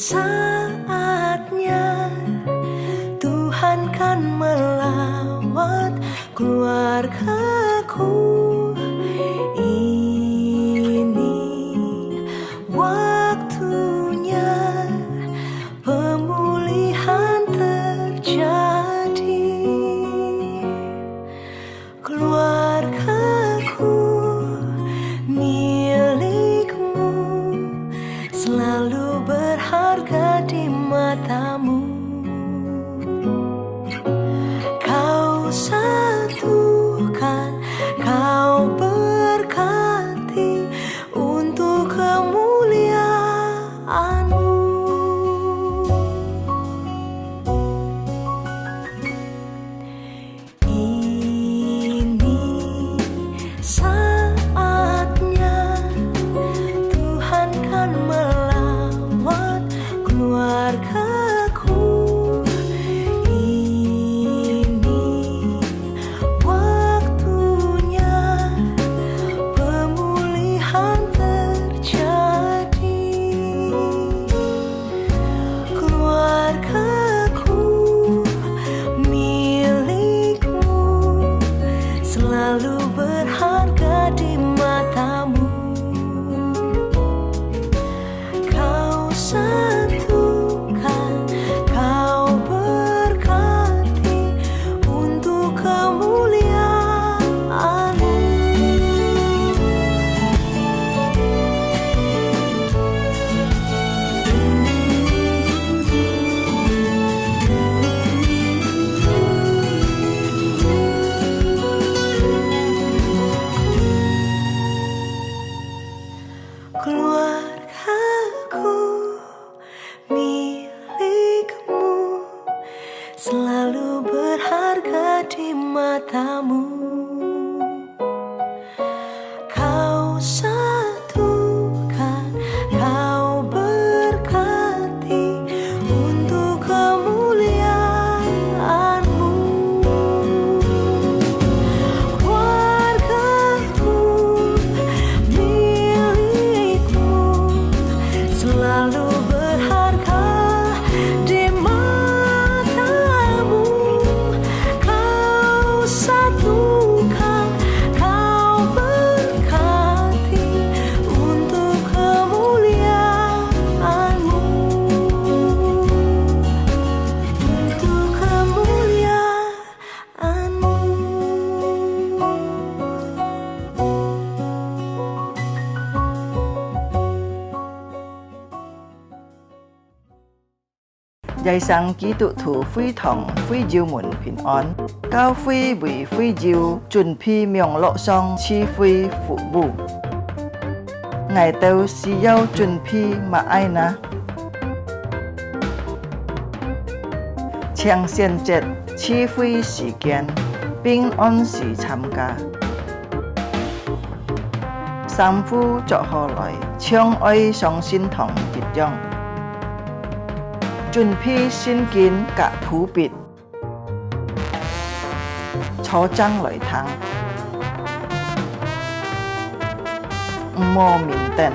Saatnya Tuhan kan melawat keluargaku. Ini waktunya pemulihan terjadi. Keluargaku milikmu, selalu berharga di matamu. Kau satukan, kau berkati untuk kemuliaan-Mu. Ini saatnya Tuhan kan melawat keluargaku. Ini waktunya pemulihan terjadi. Keluargaku milikmu, selalu berharga di matamu. Kau satukan, kau berkati untuk kemuliaan-Mu. Keluargaku milikmu, selalu berharga di matamu. Kau satukan, kau berkati untuk kemuliaan-Mu. Keluargaku milikmu, selalu berharga di matamu. Kau satukan, kau berkati untuk kemuliaan-Mu. Untuk kemuliaan-Mu. Giai sang ký tụ thủ phi thòng phi diêu muộn bình an, cao phi vì phi diêu chuẩn phi miệng lộ song chi phi phụ bù. Ngài tâu si yêu chuẩn phi mà ai na. Chiang xiên chết chi phi時間, bình an時參加. Sam phu cho họ lại, chiang ơi song xin thòng kết dòng. Chuẩn bị xin kiến cả thủ biệt, cho trang lợi thắng, mô mình tên,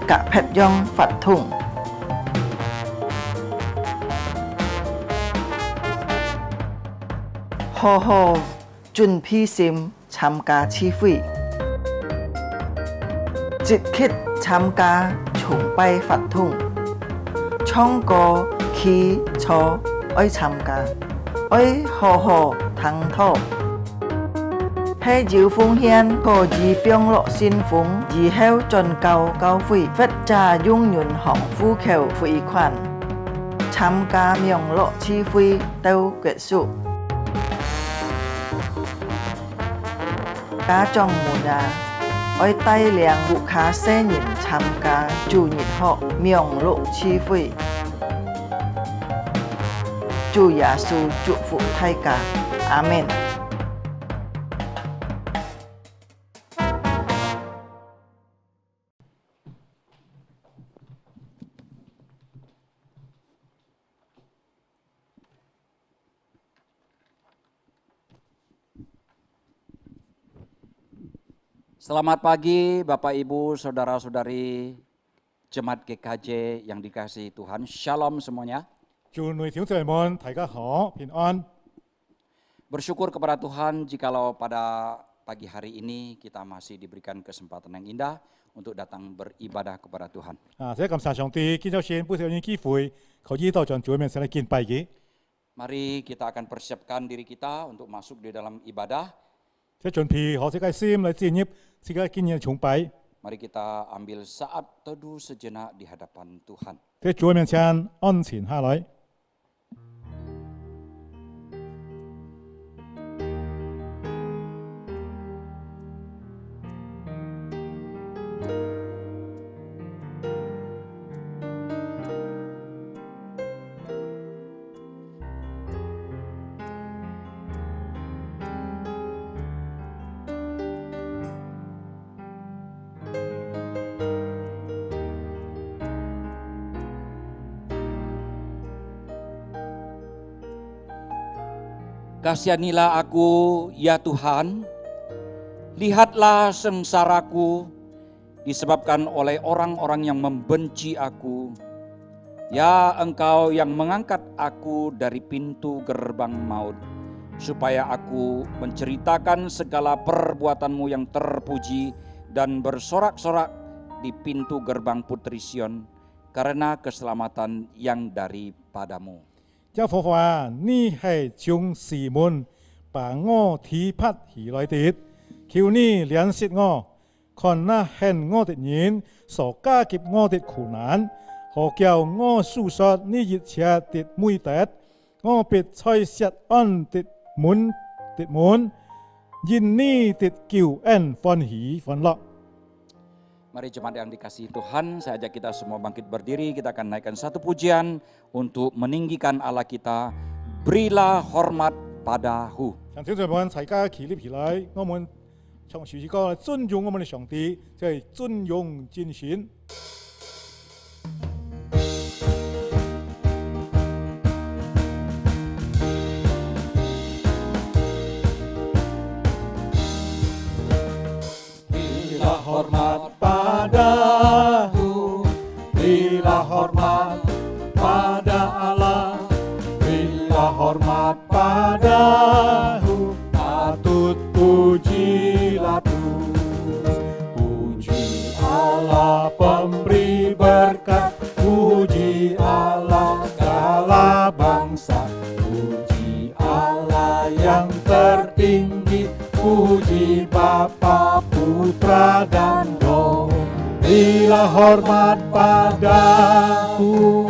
cả phép dòng phát thùng. Hồ hồ chuẩn bị xin tham gia chi phí, dịch khít tham gia chung bay phát thùng. Trong có khi cho ơi tham gia, ơi hồ hồ thắng thọ. Hay diệu phương hiên có gì biếng lộ xin phúng, gì heo tròn cao cao phi, phết trà dung nhuận hỏng phu khều phi khoản. Tham gia miệng lộ chi phi tâu kết束. Cá trong mùa đà, ôi tay liang vụ khá xe nhìn tham gia chủ nhật họ miệng lộ chi phi. Chúa Giêsu祝福大家，阿門。Selamat pagi Bapak Ibu, Saudara-saudari Jemaat GKJ yang dikasihi Tuhan, Shalom semuanya. 主內小弟們，大家好，平安。 Bersyukur kepada Tuhan jikalau pada pagi hari ini kita masih diberikan kesempatan yang indah untuk datang beribadah kepada Tuhan. 謝感謝上帝，見到先不少人機會，可以到上主面前嚟敬拜嘅。 Mari kita akan persiapkan diri kita untuk masuk di dalam ibadah. 即準備學自己心嚟進入自己經驗崇拜， Mari kita ambil saat teduh sejenak di hadapan Tuhan. 喺主面前安靜下來。 Kasihanilah aku, ya Tuhan, lihatlah sengsaraku disebabkan oleh orang-orang yang membenci aku. Ya Engkau yang mengangkat aku dari pintu gerbang maut, supaya aku menceritakan segala perbuatanmu yang terpuji dan bersorak-sorak di pintu gerbang Putri Sion, karena keselamatan yang daripadamu. 即火話，你係將士門把我提拔起來的，求你憐恤我，看那恨我的人所加給我的苦難，好叫我訴說你一切的美德，我必在錫安的門，因你的救恩歡喜歡樂。 Mari jemaat yang dikasihi Tuhan, saya ajak kita semua bangkit berdiri, kita akan naikkan satu pujian untuk meninggikan Allah kita, berilah hormat padahu. 想小弟們大家起立起來，我們唱首詩歌，尊重我們的上帝，即係尊榮真神。 Berilah hormat padahu, berilah hormat pada Allah, berilah hormat padahu, patut pujilah Tuhan. Puji Allah pemberi berkat, puji Allah segala bangsa, puji Allah yang tertinggi, puji Bapa, Putra dan Roh. Berilah hormat padaku,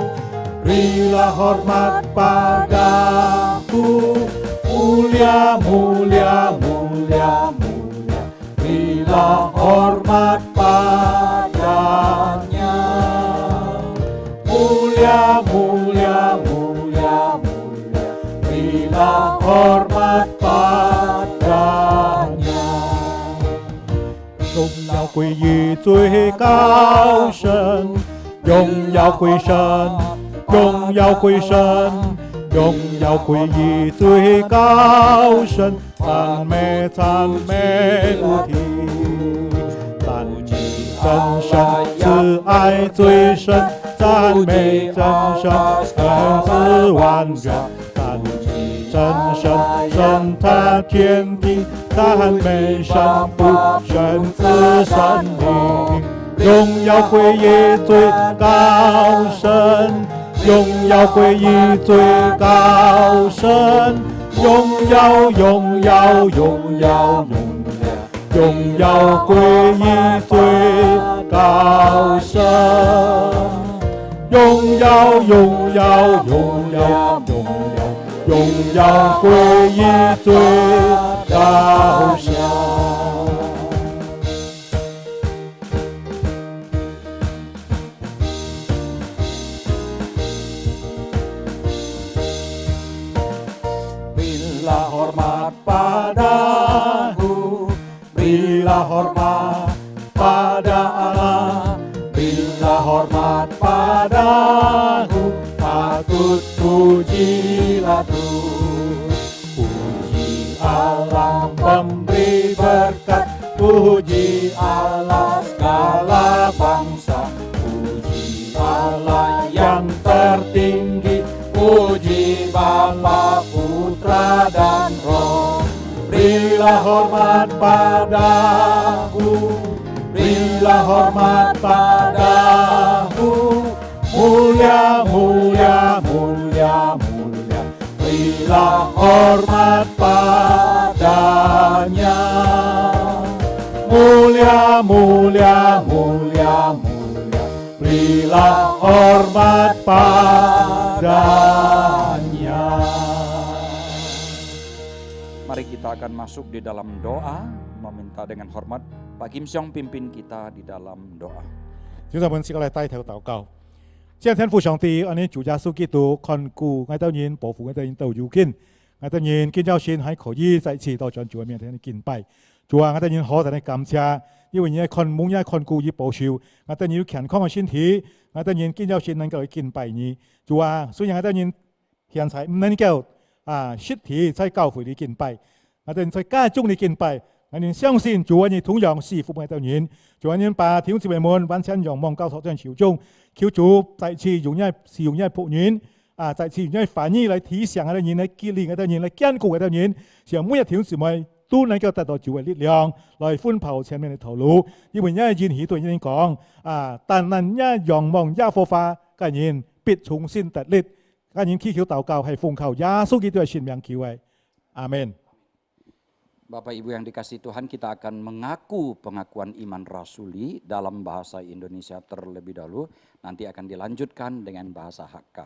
berilah hormat padaku, mulia, mulia, mulia, mulia. Berilah hormat padanya, mulia, mulia, mulia, mulia. Berilah hormat padanya. 荣耀归于最高神，荣耀归神，荣耀归神，荣耀归于最高神，赞美赞美不停，赞美真神，慈爱最深，赞美真神，恩赐万人，赞美真神，神他天地。 赞美神父、神子、神灵，荣耀归于最高神，荣耀归于最高神，荣耀、荣耀、荣耀、荣耀归于最高神，荣耀、荣耀、荣耀、荣耀归于最高神。 Berilah hormat padahu, berilah hormat pada Allah, berilah hormat padahu, patut pujilah Tuhan. Puji Allah pemberi berkat, puji Allah segala bangsa, puji hormat padaku, berilah hormat padaku, mulia, mulia, mulia, mulia, berilah hormat padanya. Mulia, mulia, mulia, mulia, berilah hormat padanya. Mari kita akan masuk di dalam doa, meminta dengan hormat Pak Kim Siong pimpin kita di dalam doa. 請我們先嚟帶頭禱告。現天父上帝，我哋主耶穌基督看顧我哋人，保護我哋人到如今，我哋人見到先還可以再次到主嘅面前敬拜。主啊，我哋人好在你感謝，因為你看蒙也看顧，也保守，我哋人有健康嘅身體，我哋人見到先能夠敬拜你。主啊，雖然我哋人現在唔能夠實體在教會裏敬拜，我哋人在家中裏敬拜。我哋相信主啊，你同樣是服務到人，主啊，你把弟兄姊妹們完全仰望交託在手中，求主再次用一使用一僕人再次用一反應來提醒我哋人，來激勵我哋人，來堅固我哋人，讓每一弟兄姊妹都能夠得到主嘅力量，來奔跑前面嘅道路。因為一人許對人講但能一仰望耶和華嘅人必重新得力。嘅人祈求禱告係奉靠耶穌基督嘅聖名求嘅，阿門。 Bapak Ibu yang dikasihi Tuhan, kita akan mengaku pengakuan iman rasuli dalam bahasa Indonesia terlebih dahulu. Nanti akan dilanjutkan dengan bahasa Hakka.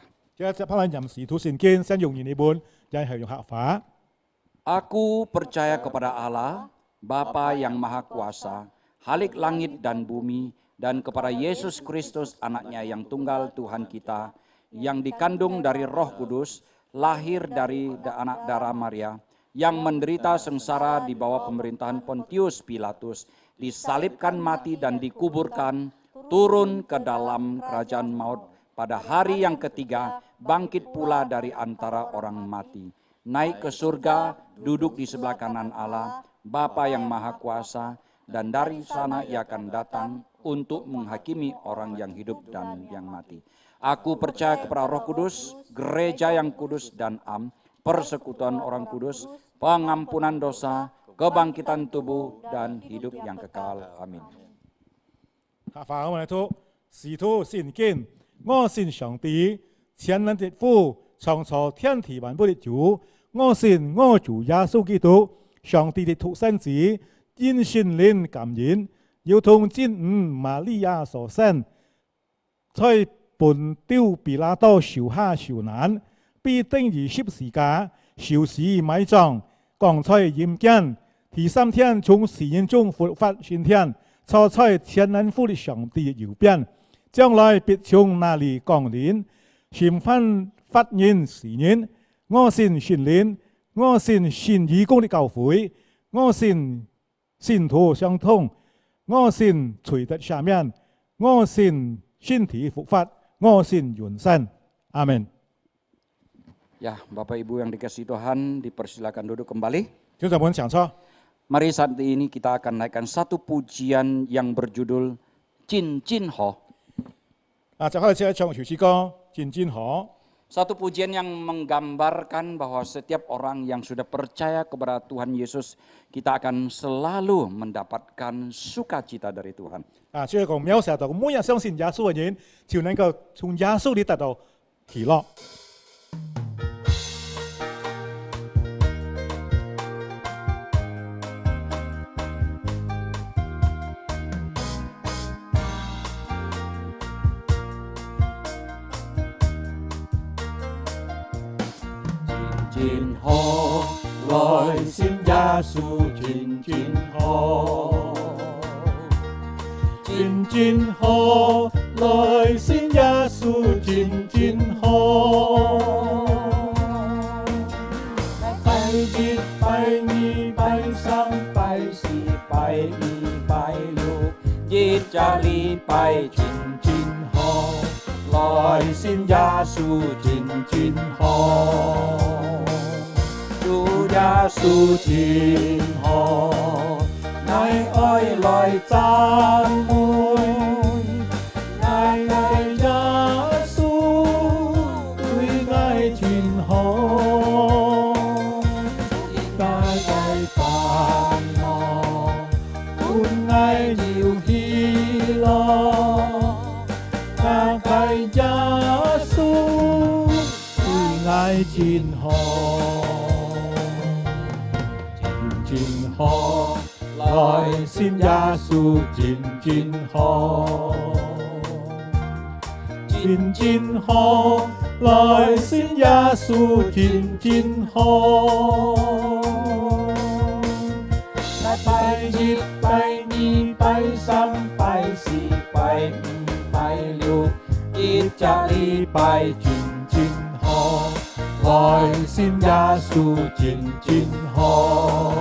Aku percaya kepada Allah, Bapa yang Maha Kuasa, Khalik langit dan bumi, dan kepada Yesus Kristus anaknya yang tunggal Tuhan kita, yang dikandung dari Roh Kudus, lahir dari anak darah Maria, yang menderita sengsara di bawah pemerintahan Pontius Pilatus, disalibkan mati dan dikuburkan, turun ke dalam kerajaan maut, pada hari yang ketiga bangkit pula dari antara orang mati, naik ke surga, duduk di sebelah kanan Allah, Bapa yang Maha Kuasa, dan dari sana ia akan datang untuk menghakimi orang yang hidup dan yang mati. Aku percaya kepada Roh Kudus, gereja yang kudus dan am, persekutuan orang kudus, pengampunan dosa, kebangkitan tubuh, dan hidup yang kekal. Amin. 下法我哋都使徒信經，我信上帝，全能的父，創造天地萬物的主，我信我主耶穌基督，上帝的獨生子，因聖靈感染，要同真母瑪利亞所生，在本丟比拉多受下受難，被釘於十字架，受死埋葬，降在陰間，第三天從死人中復活升天，坐在天能父的上帝右邊，將來必從那裡降臨，審判法人死人。我信聖靈，我信信義公的教會，我信信徒相通，我信罪得赦免，我信身體復活，我信永生。阿門。 Ya, Bapak Ibu yang dikasihi Tuhan, dipersilakan duduk kembali. 請在門講錯。 Mari saat ini kita akan naikkan satu pujian yang berjudul Jin Jin Ho. 就開始唱首詩歌《真真好》。 Satu pujian yang menggambarkan bahwa setiap orang yang sudah percaya kepada Tuhan Yesus, kita akan selalu mendapatkan sukacita dari Tuhan. 即係講描寫到每日相信耶穌嘅人，就能夠從耶穌裏得到喜樂。 Jin Ho, 來信耶穌真真好，真真好，來信耶穌真真好。拜一、拜二、拜三、拜四、拜五、拜六，日假禮拜真真好，來信耶穌真真好。 耶穌真好，愛愛來讚美，愛愛耶穌對愛真好，大大拜耶穌對愛真好，真好，來信耶穌真好，真好，來信耶穌真好。拜一、拜二、拜三、拜四、拜五、拜六，一隻禮拜真好，來信耶穌真好，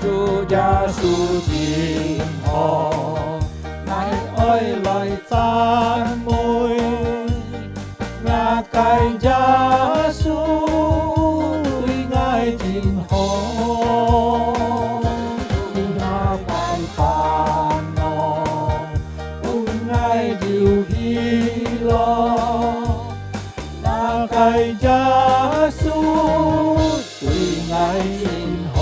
主耶穌真好，愛愛來讚美，我該耶穌對愛真好。愛耶穌對愛真好。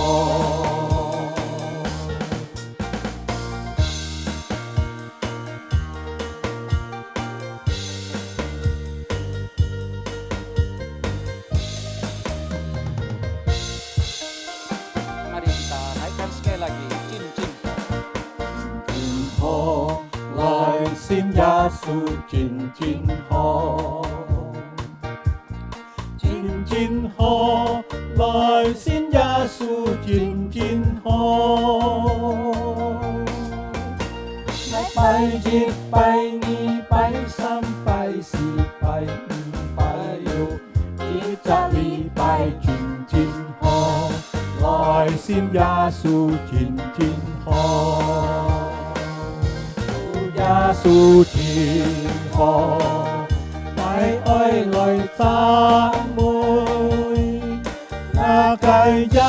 Mari kita naikkan sekali lagi. Cin-cin. 真好，來信耶穌真好。真好，來信耶穌真好。拜一、拜二、拜三、拜四、拜五、拜六，一隻禮拜真好，來信耶穌真好，耶穌真好，愛愛來讚美。我該耶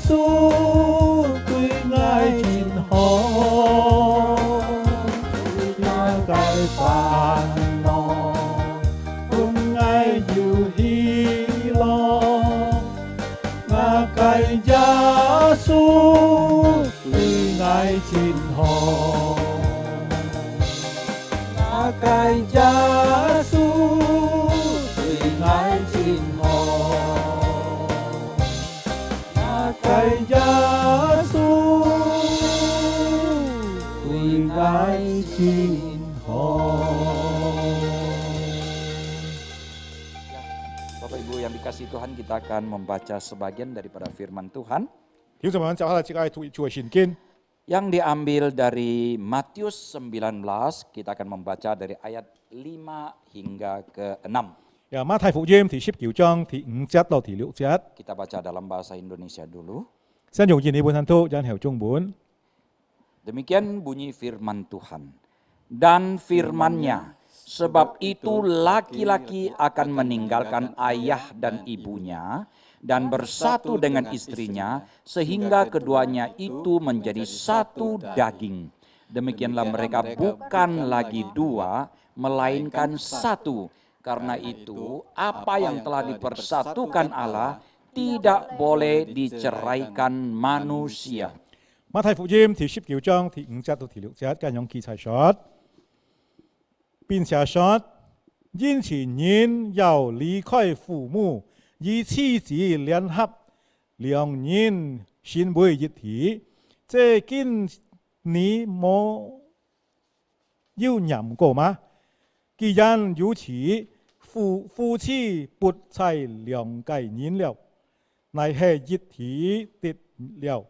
穌對愛真好，我該煩惱對愛有喜樂，我該耶穌對愛真好，我該耶穌對愛真好。愛耶穌對愛真好。Bapak Ibu yang dikasihi Tuhan, kita akan membaca sebagian daripada firman Tuhan 弟兄姊妹，接下來即係主嘅聖經， yang diambil dari Matius 19. Kita akan membaca dari ayat 5 hingga ke 6. 由馬太福音第19章第5節到第6節， Kita baca dalam bahasa Indonesia dulu. 先用印尼本身讀，然後中文。 Demikian bunyi firman Tuhan. Dan firman-Nya, sebab itu laki-laki akan meninggalkan ayah dan ibunya dan bersatu dengan istrinya sehingga keduanya itu menjadi satu daging. Demikianlah mereka bukan lagi dua, melainkan satu. Karena itu, apa yang telah dipersatukan Allah tidak boleh diceraikan manusia. 馬太福音第19章第5節到第6節，跟用記載說，並且說，因此人要離開父母，與妻子聯合，兩人成為一體。這經你沒有念過嗎？既然如此，夫妻不再兩個人了，乃係一體的了。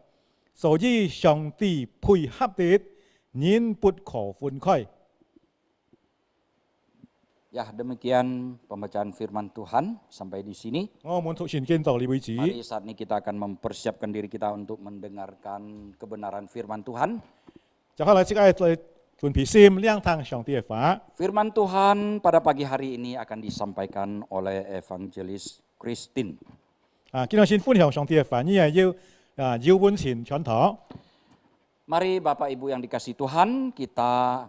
所以上帝配合的，人不可分開。 Ya, demikian pembacaan firman Tuhan sampai di sini. 我們讀聖經到呢為止。 Mari saat ini kita akan mempersiapkan diri kita untuk mendengarkan kebenaran firman Tuhan. 接下來即係嚟準備心兩堂上帝嘅話。 Firman Tuhan pada pagi hari ini akan disampaikan oleh Evangelis Christine. 今日先分享上帝嘅話，呢係要溫前傳堂。 Mari Bapak Ibu yang dikasihi Tuhan, kita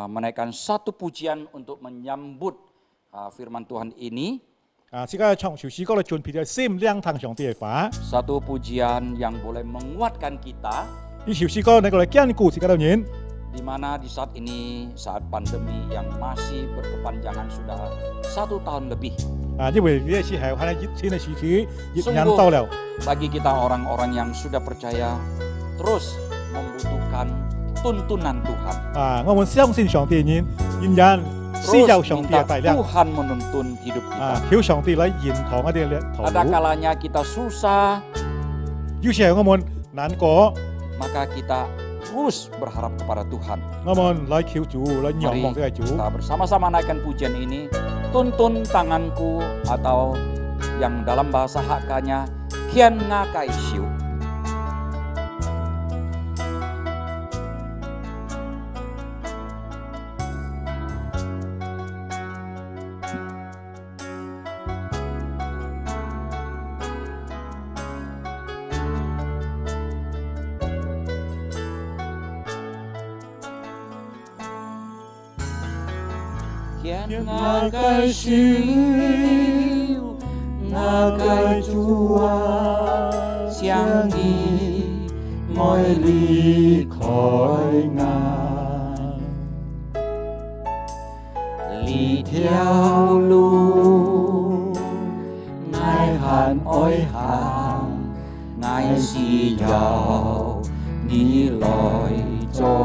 menaikkan satu pujian untuk menyambut firman Tuhan ini. 即係從首詩歌嚟準備嘅心兩堂上帝嘅話。 Satu pujian yang boleh menguatkan kita 呢首詩歌你過嚟堅固自己嘅人， di mana di saat ini, saat pandemi yang masih berkepanjangan sudah 1 tahun lebih. 因為呢一次係喺新嘅時期，疫情到了。 Bagi kita orang-orang yang sudah percaya, terus membutuhkan tuntunan Tuhan. 我們相信上帝仍然需要 Terus 上帝 minta 嘅帶領。 Tuhan menuntun hidup kita. 求上帝嚟延長一啲嘅途。 Ada kalanya kita susah, 有時候我們難過， maka kita terus berharap kepada Tuhan. 我們嚟求主，嚟仰望呢個主。 Kita bersama-sama naikkan pujian ini, tuntun tanganku, atau yang dalam bahasa Hakka-nya Kian Ngakai Siu. Kian Ngakai Siu, Ngakai Chua, Xiang Ni Moi Li Khoi Ngài. Li theo lu, Ngài hàn ôi hàng, Ngài si giàu, Ni lòi cho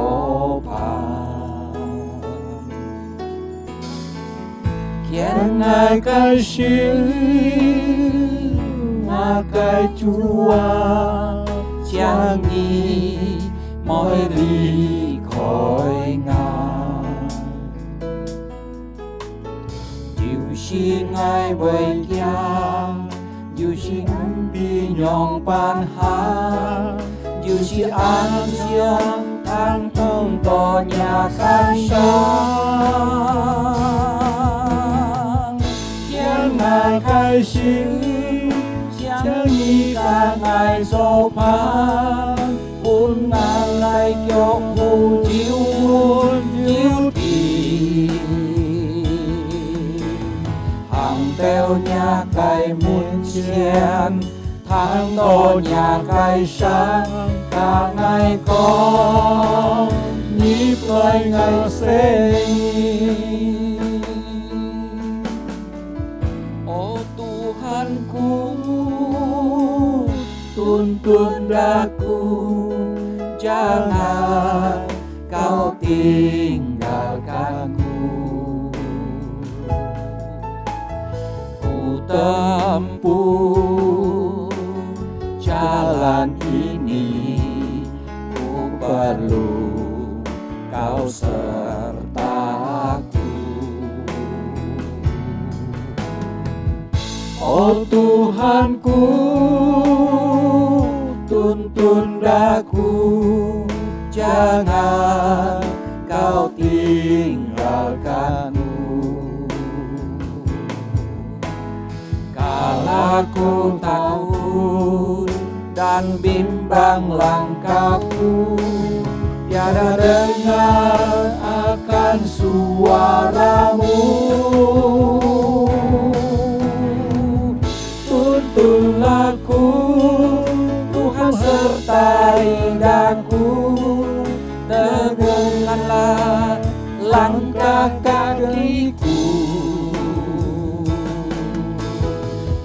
bàn. Kian Ngakai Siu, Ngakai Chua, Xiang Ni Moi Li Khoi Ngài. Dù si Ngài với gia, dù si bi nhong ban ha, dù si an giang thang thông to nhà khai sáng. Ngài khai sinh, Xiang Ni cả Ngài dỗ ban, bốn ngàn lại kiệu phù chiếu muôn chiếu tìm. Hàng teo nhà cài muôn chen, tháng to nhà cài sáng, cả Ngài con nhịp lời Ngài sinh. Tuntun daku, jangan kau tinggalkanku. Ku tempuh jalan ini, ku perlu kau sertaku. Oh Tuhanku, tuntun daku, jangan kau tinggalkanku. Kala ku takut dan bimbang langkahku, tiada dengar akan suaramu. Tuntun aku, Tuhan sertai daku, tegungkanlah langkah kakiku.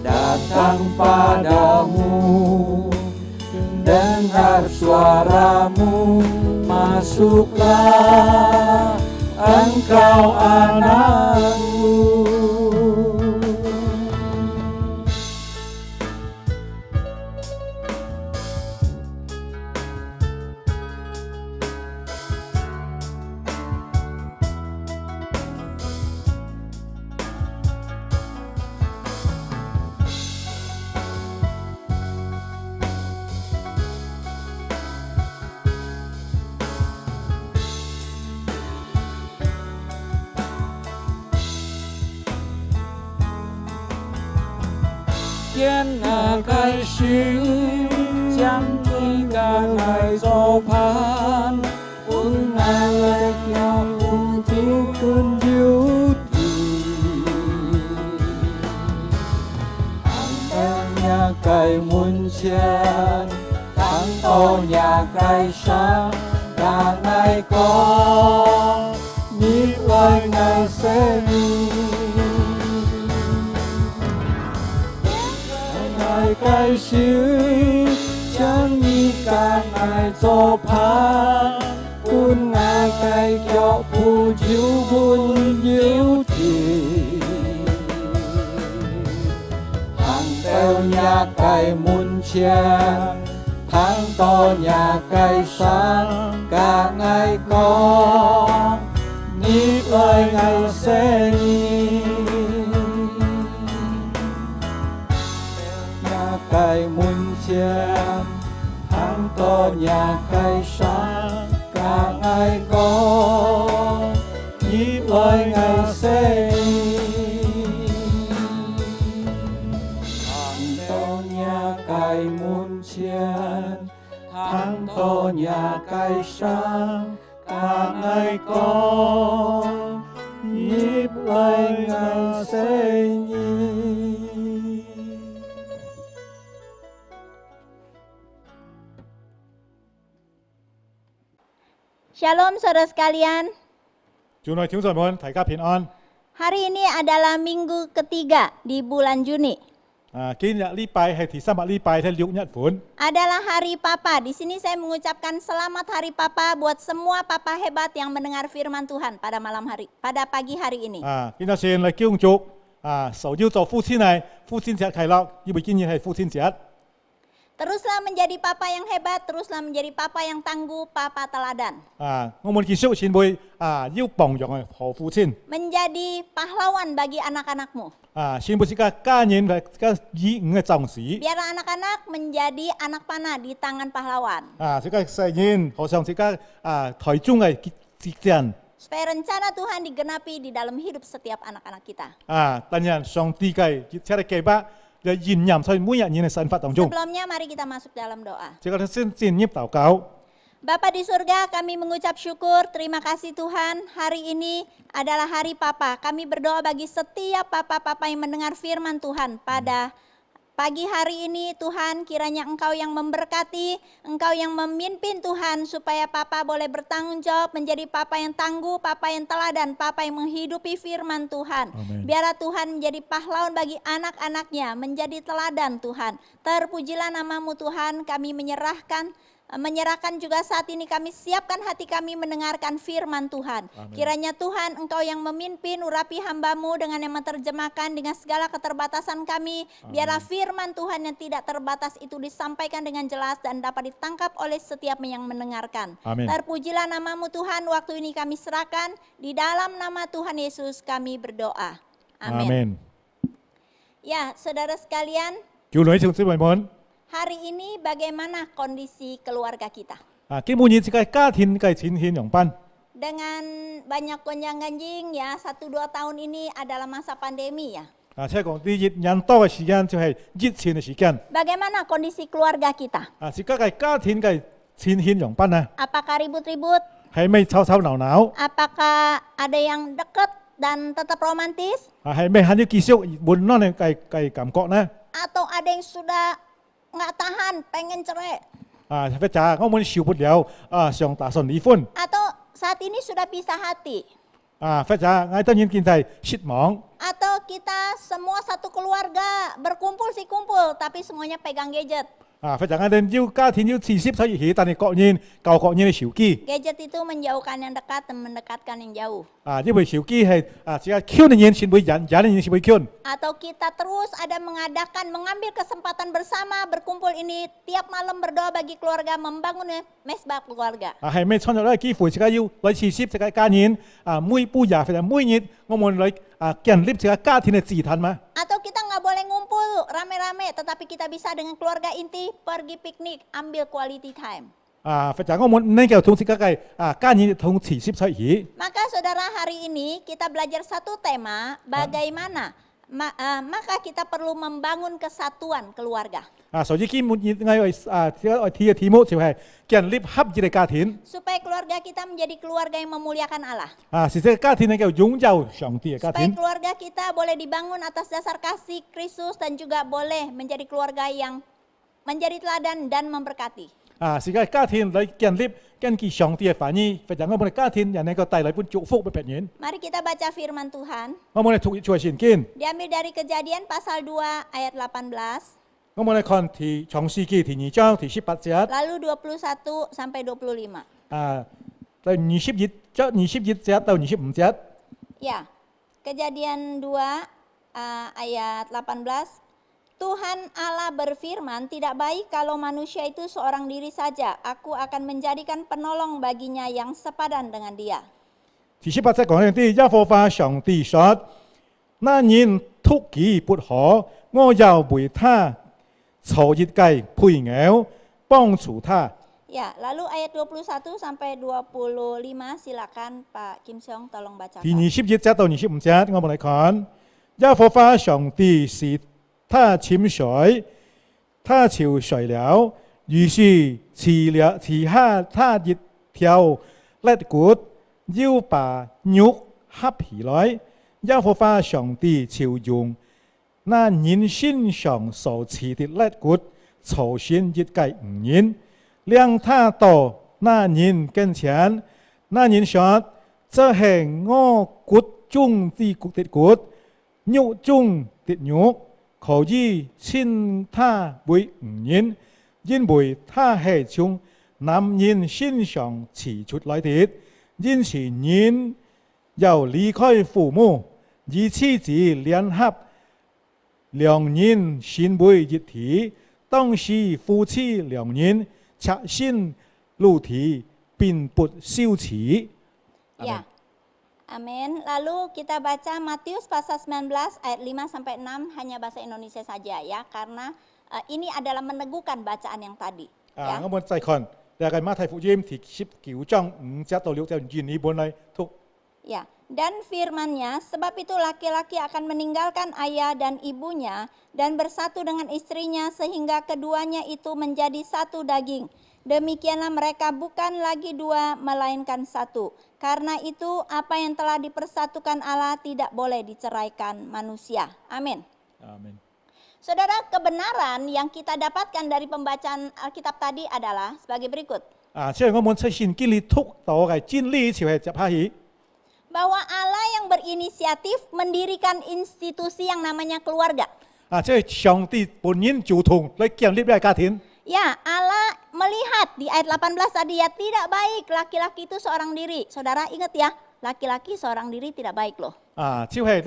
Datang padamu, dengar suaramu, masuklah engkau anakku. Kian Ngakai Siu, Xiang Ni cả Ngài dỗ ban, bốn ngàn lại kiệu phù chiếu cơn diệu thị. Hàng teo nhà cài muôn chen, tháng to nhà cài sáng, cả Ngài ai có nhịp lời Ngài sẽ đi. Ngài cai siêu chẳng như cả Ngài cho phá quân Ngài cai cho phù chiếu buồn diệu trì. Hàng teo nhà cai muôn chen tháng to nhà cai sáng cả Ngài có nhịp lời Ngài sẽ đi. Nhà cai muôn chen tháng to nhà cai sáng cả Ngài có nhịp lời Ngài sẽ đi. Tháng to nhà cai muôn chen tháng to nhà cai sáng cả Ngài có nhịp lời Ngài sẽ đi. Shalom saudara sekalian, 主內挑戰們，大家平安。 hari ini adalah minggu ketiga di bulan Juni. 今日禮拜係第三日禮拜係6日款。 Adalah hari Papa. Di sini saya mengucapkan selamat hari Papa buat semua papa hebat yang mendengar firman Tuhan pada pagi hari ini. 今日先嚟恭祝受邀做父親係父親節快樂，因為今日係父親節。 Teruslah menjadi papa yang hebat, teruslah menjadi papa yang tangguh, papa teladan. 我們繼續先會要榜樣嘅好父親。 Menjadi pahlawan bagi anak-anakmu. 先會是個家人嘅義勇嘅壯士。 Biarlah anak-anak menjadi anak panah di tangan pahlawan. 這個世人好像是個台中嘅職戰。 Supaya rencana Tuhan digenapi di dalam hidup setiap anak-anak kita. 當然上帝嘅這個計劃就延任在每一年嘅生活當中。 Sebelumnya mari kita masuk dalam doa. 這個先進入禱告。 Bapa di surga, kami mengucap syukur, terima kasih Tuhan. Hari ini adalah hari Papa. Kami berdoa bagi setiap papa-papa yang mendengar firman Tuhan pada pagi hari ini. Tuhan, kiranya Engkau yang memberkati, Engkau yang memimpin Tuhan, supaya Papa boleh bertanggung jawab menjadi Papa yang tangguh, Papa yang teladan, Papa yang menghidupi firman Tuhan. Amin. Biarlah Tuhan menjadi pahlawan bagi anak-anaknya, menjadi teladan Tuhan. Terpujilah nama-Mu Tuhan, kami menyerahkan juga saat ini kami siapkan hati kami mendengarkan firman Tuhan. Amin. Kiranya Tuhan Engkau yang memimpin, urapi hamba-Mu dengan yang menerjemahkan dengan segala keterbatasan kami. Biarlah firman Tuhan yang tidak terbatas itu disampaikan dengan jelas dan dapat ditangkap oleh setiap yang mendengarkan. Amin. Terpujilah nama-Mu Tuhan, waktu ini kami serahkan. Di dalam nama Tuhan Yesus kami berdoa. Amin. Amin. Ya, saudara sekalian, 叫女性姊妹們， hari ini bagaimana kondisi keluarga kita? 基本上這個家庭嘅情形樣板。 Dengan banyak gonjang-ganjing ya, 1-2 tahun ini adalah masa pandemi ya. 即係講啲人多嘅時間就係疫情嘅時間。 Bagaimana kondisi keluarga kita? 自己嘅家庭嘅情形樣板啊， Apakah ribut-ribut? 係咪吵吵鬧鬧？ Apakah ada yang dekat dan tetap romantis? 係咪還要繼續滿安嘅感覺呢？ Atau ada yang sudah nggak tahan, pengen cerai? 或者我們受不了想打算離婚。 Atau saat ini sudah pisah hati? 或者我當然見係失望。 Atau kita semua satu keluarga berkumpul sih kumpul, tapi semuanya pegang gadget. 或者我哋要家庭要持續喺一起，但係各人教各人嘅手機。 Gadget itu menjauhkan yang dekat dan mendekatkan yang jauh. 因為手機係只係圈嘅人先會人嘅人先會圈。 Atau kita terus ada mengambil kesempatan bersama berkumpul ini tiap malam berdoa bagi keluarga, membangun mesbah keluarga. 係咪創造咧？幾乎自己要來持續自己家人每半日或者每日，我們來建立自己家庭嘅祭壇嘛。 Atau kita nggak boleh ngumpul rame-rame, tetapi kita bisa dengan keluarga inti pergi piknik, ambil quality time. 或者我們能夠同自己嘅家人同持續喺一起。 Maka saudara, hari ini kita belajar satu tema, bagaimana maka kita perlu membangun kesatuan keluarga. 所以基本我提嘅題目就係建立合一嘅家庭。 Supaya keluarga kita menjadi keluarga yang memuliakan Allah. 是這個家庭能夠擁有上帝嘅家 Supaya 庭。 keluarga kita boleh dibangun atas dasar kasih Kristus dan juga boleh menjadi keluarga yang menjadi teladan dan memberkati. 是個家庭嚟建立根據上帝嘅反應，或者我們嘅家庭人能夠帶來本祝福俾別人。 Mari kita baca firman Tuhan. 我們嚟讀出聖經， Diambil dari Kejadian pasal 2 ayat 18, 我們嚟看第創世記第2章第18節， lalu 21 sampai 25. 第21節到25節。 Ya, Kejadian 2 ayat 18. Tuhan Allah berfirman, tidak baik kalau manusia itu seorang diri saja. Aku akan menjadikan penolong baginya yang sepadan dengan dia. 第18節講呢啲，耶和華上帝說：那人突己不可，我要為他造一個配偶，幫助他。 Ya, lalu ayat 21 sampai 25 silakan Pak Kim Seong tolong 第 bacakan. 21節到25節，我們嚟看，耶和華上帝是他潛水，他潮水了，於是賜下他一條肋骨，要把肉合起來。耶和華上帝就用那人身上所刺的肋骨，造成一個婦人，讓他到那人跟前。那人說：這是我骨中的骨，肉中的肉，可以稱他為婦人，因為他係從男人身上刺出來的。因此人要離開父母，與妻子聯合，兩人成為一體。當時夫妻兩人赤身露體，並不羞恥。 Ya. Amin. Lalu kita baca Matius pasal 19 ayat 5 sampai 6 hanya bahasa Indonesia saja ya, karena ini adalah meneguhkan bacaan yang tadi. Ya. 我們再看第二馬太福音第19章5節到6節，原本嚟讀。 Ya, dan firman-Nya, sebab itu laki-laki akan meninggalkan ayah dan ibunya dan bersatu dengan istrinya sehingga keduanya itu menjadi satu daging. Demikianlah mereka bukan lagi dua melainkan satu. Karena itu apa yang telah dipersatukan Allah tidak boleh diceraikan manusia. Amin. Amin. Saudara, kebenaran yang kita dapatkan dari pembacaan Alkitab tadi adalah sebagai berikut. 即係我們出現經歷讀到嘅真理就係接下去。 Bahwa Allah yang berinisiatif mendirikan institusi yang namanya keluarga. 即係上帝本人就同嚟建立呢個家庭。 Ya, Allah melihat di ayat 18 tadi ya, tidak baik laki-laki itu seorang diri. Saudara ingat ya, laki-laki seorang diri tidak baik loh. 就係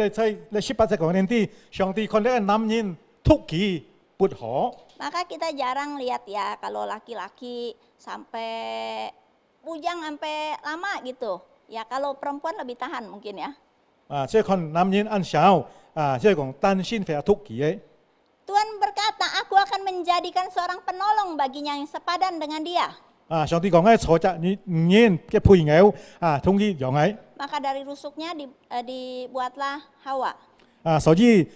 你18節講呢啲，上帝看呢個男人突己不可。 Maka kita jarang lihat ya kalau laki-laki sampai bujang sampai lama gitu. Ya kalau perempuan lebih tahan mungkin ya. 即係看男人按少，即係講單身或者突己嘅。 Tuhan berkata, aku akan menjadikan seorang penolong baginya yang sepadan dengan dia. 上帝講嘅錯責女人嘅配偶，同意讓佢。 Maka dari rusuknya dibuatlah Hawa. 所以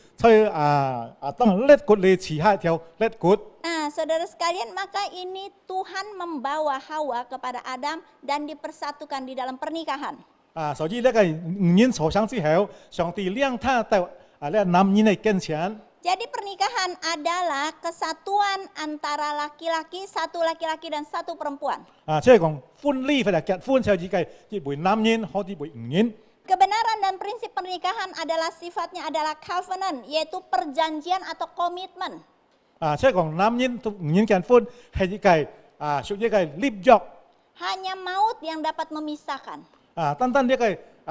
當肋骨嚟刺下條肋骨。 Nah, saudara sekalian, maka ini Tuhan membawa Hawa kepada Adam dan dipersatukan di dalam pernikahan. 所以呢個女人受傷之後，上帝讓他到呢個男人嘅跟前。 Jadi pernikahan adalah kesatuan antara laki-laki, satu laki-laki dan satu perempuan. 即係講婚禮或者結婚就係一為男人或者為女人。 Kebenaran dan prinsip pernikahan adalah sifatnya adalah covenant, yaitu perjanjian atau komitmen. 即係講男人同女人結婚係一個屬於一個立約。 Hanya maut yang dapat memisahkan. 單單呢個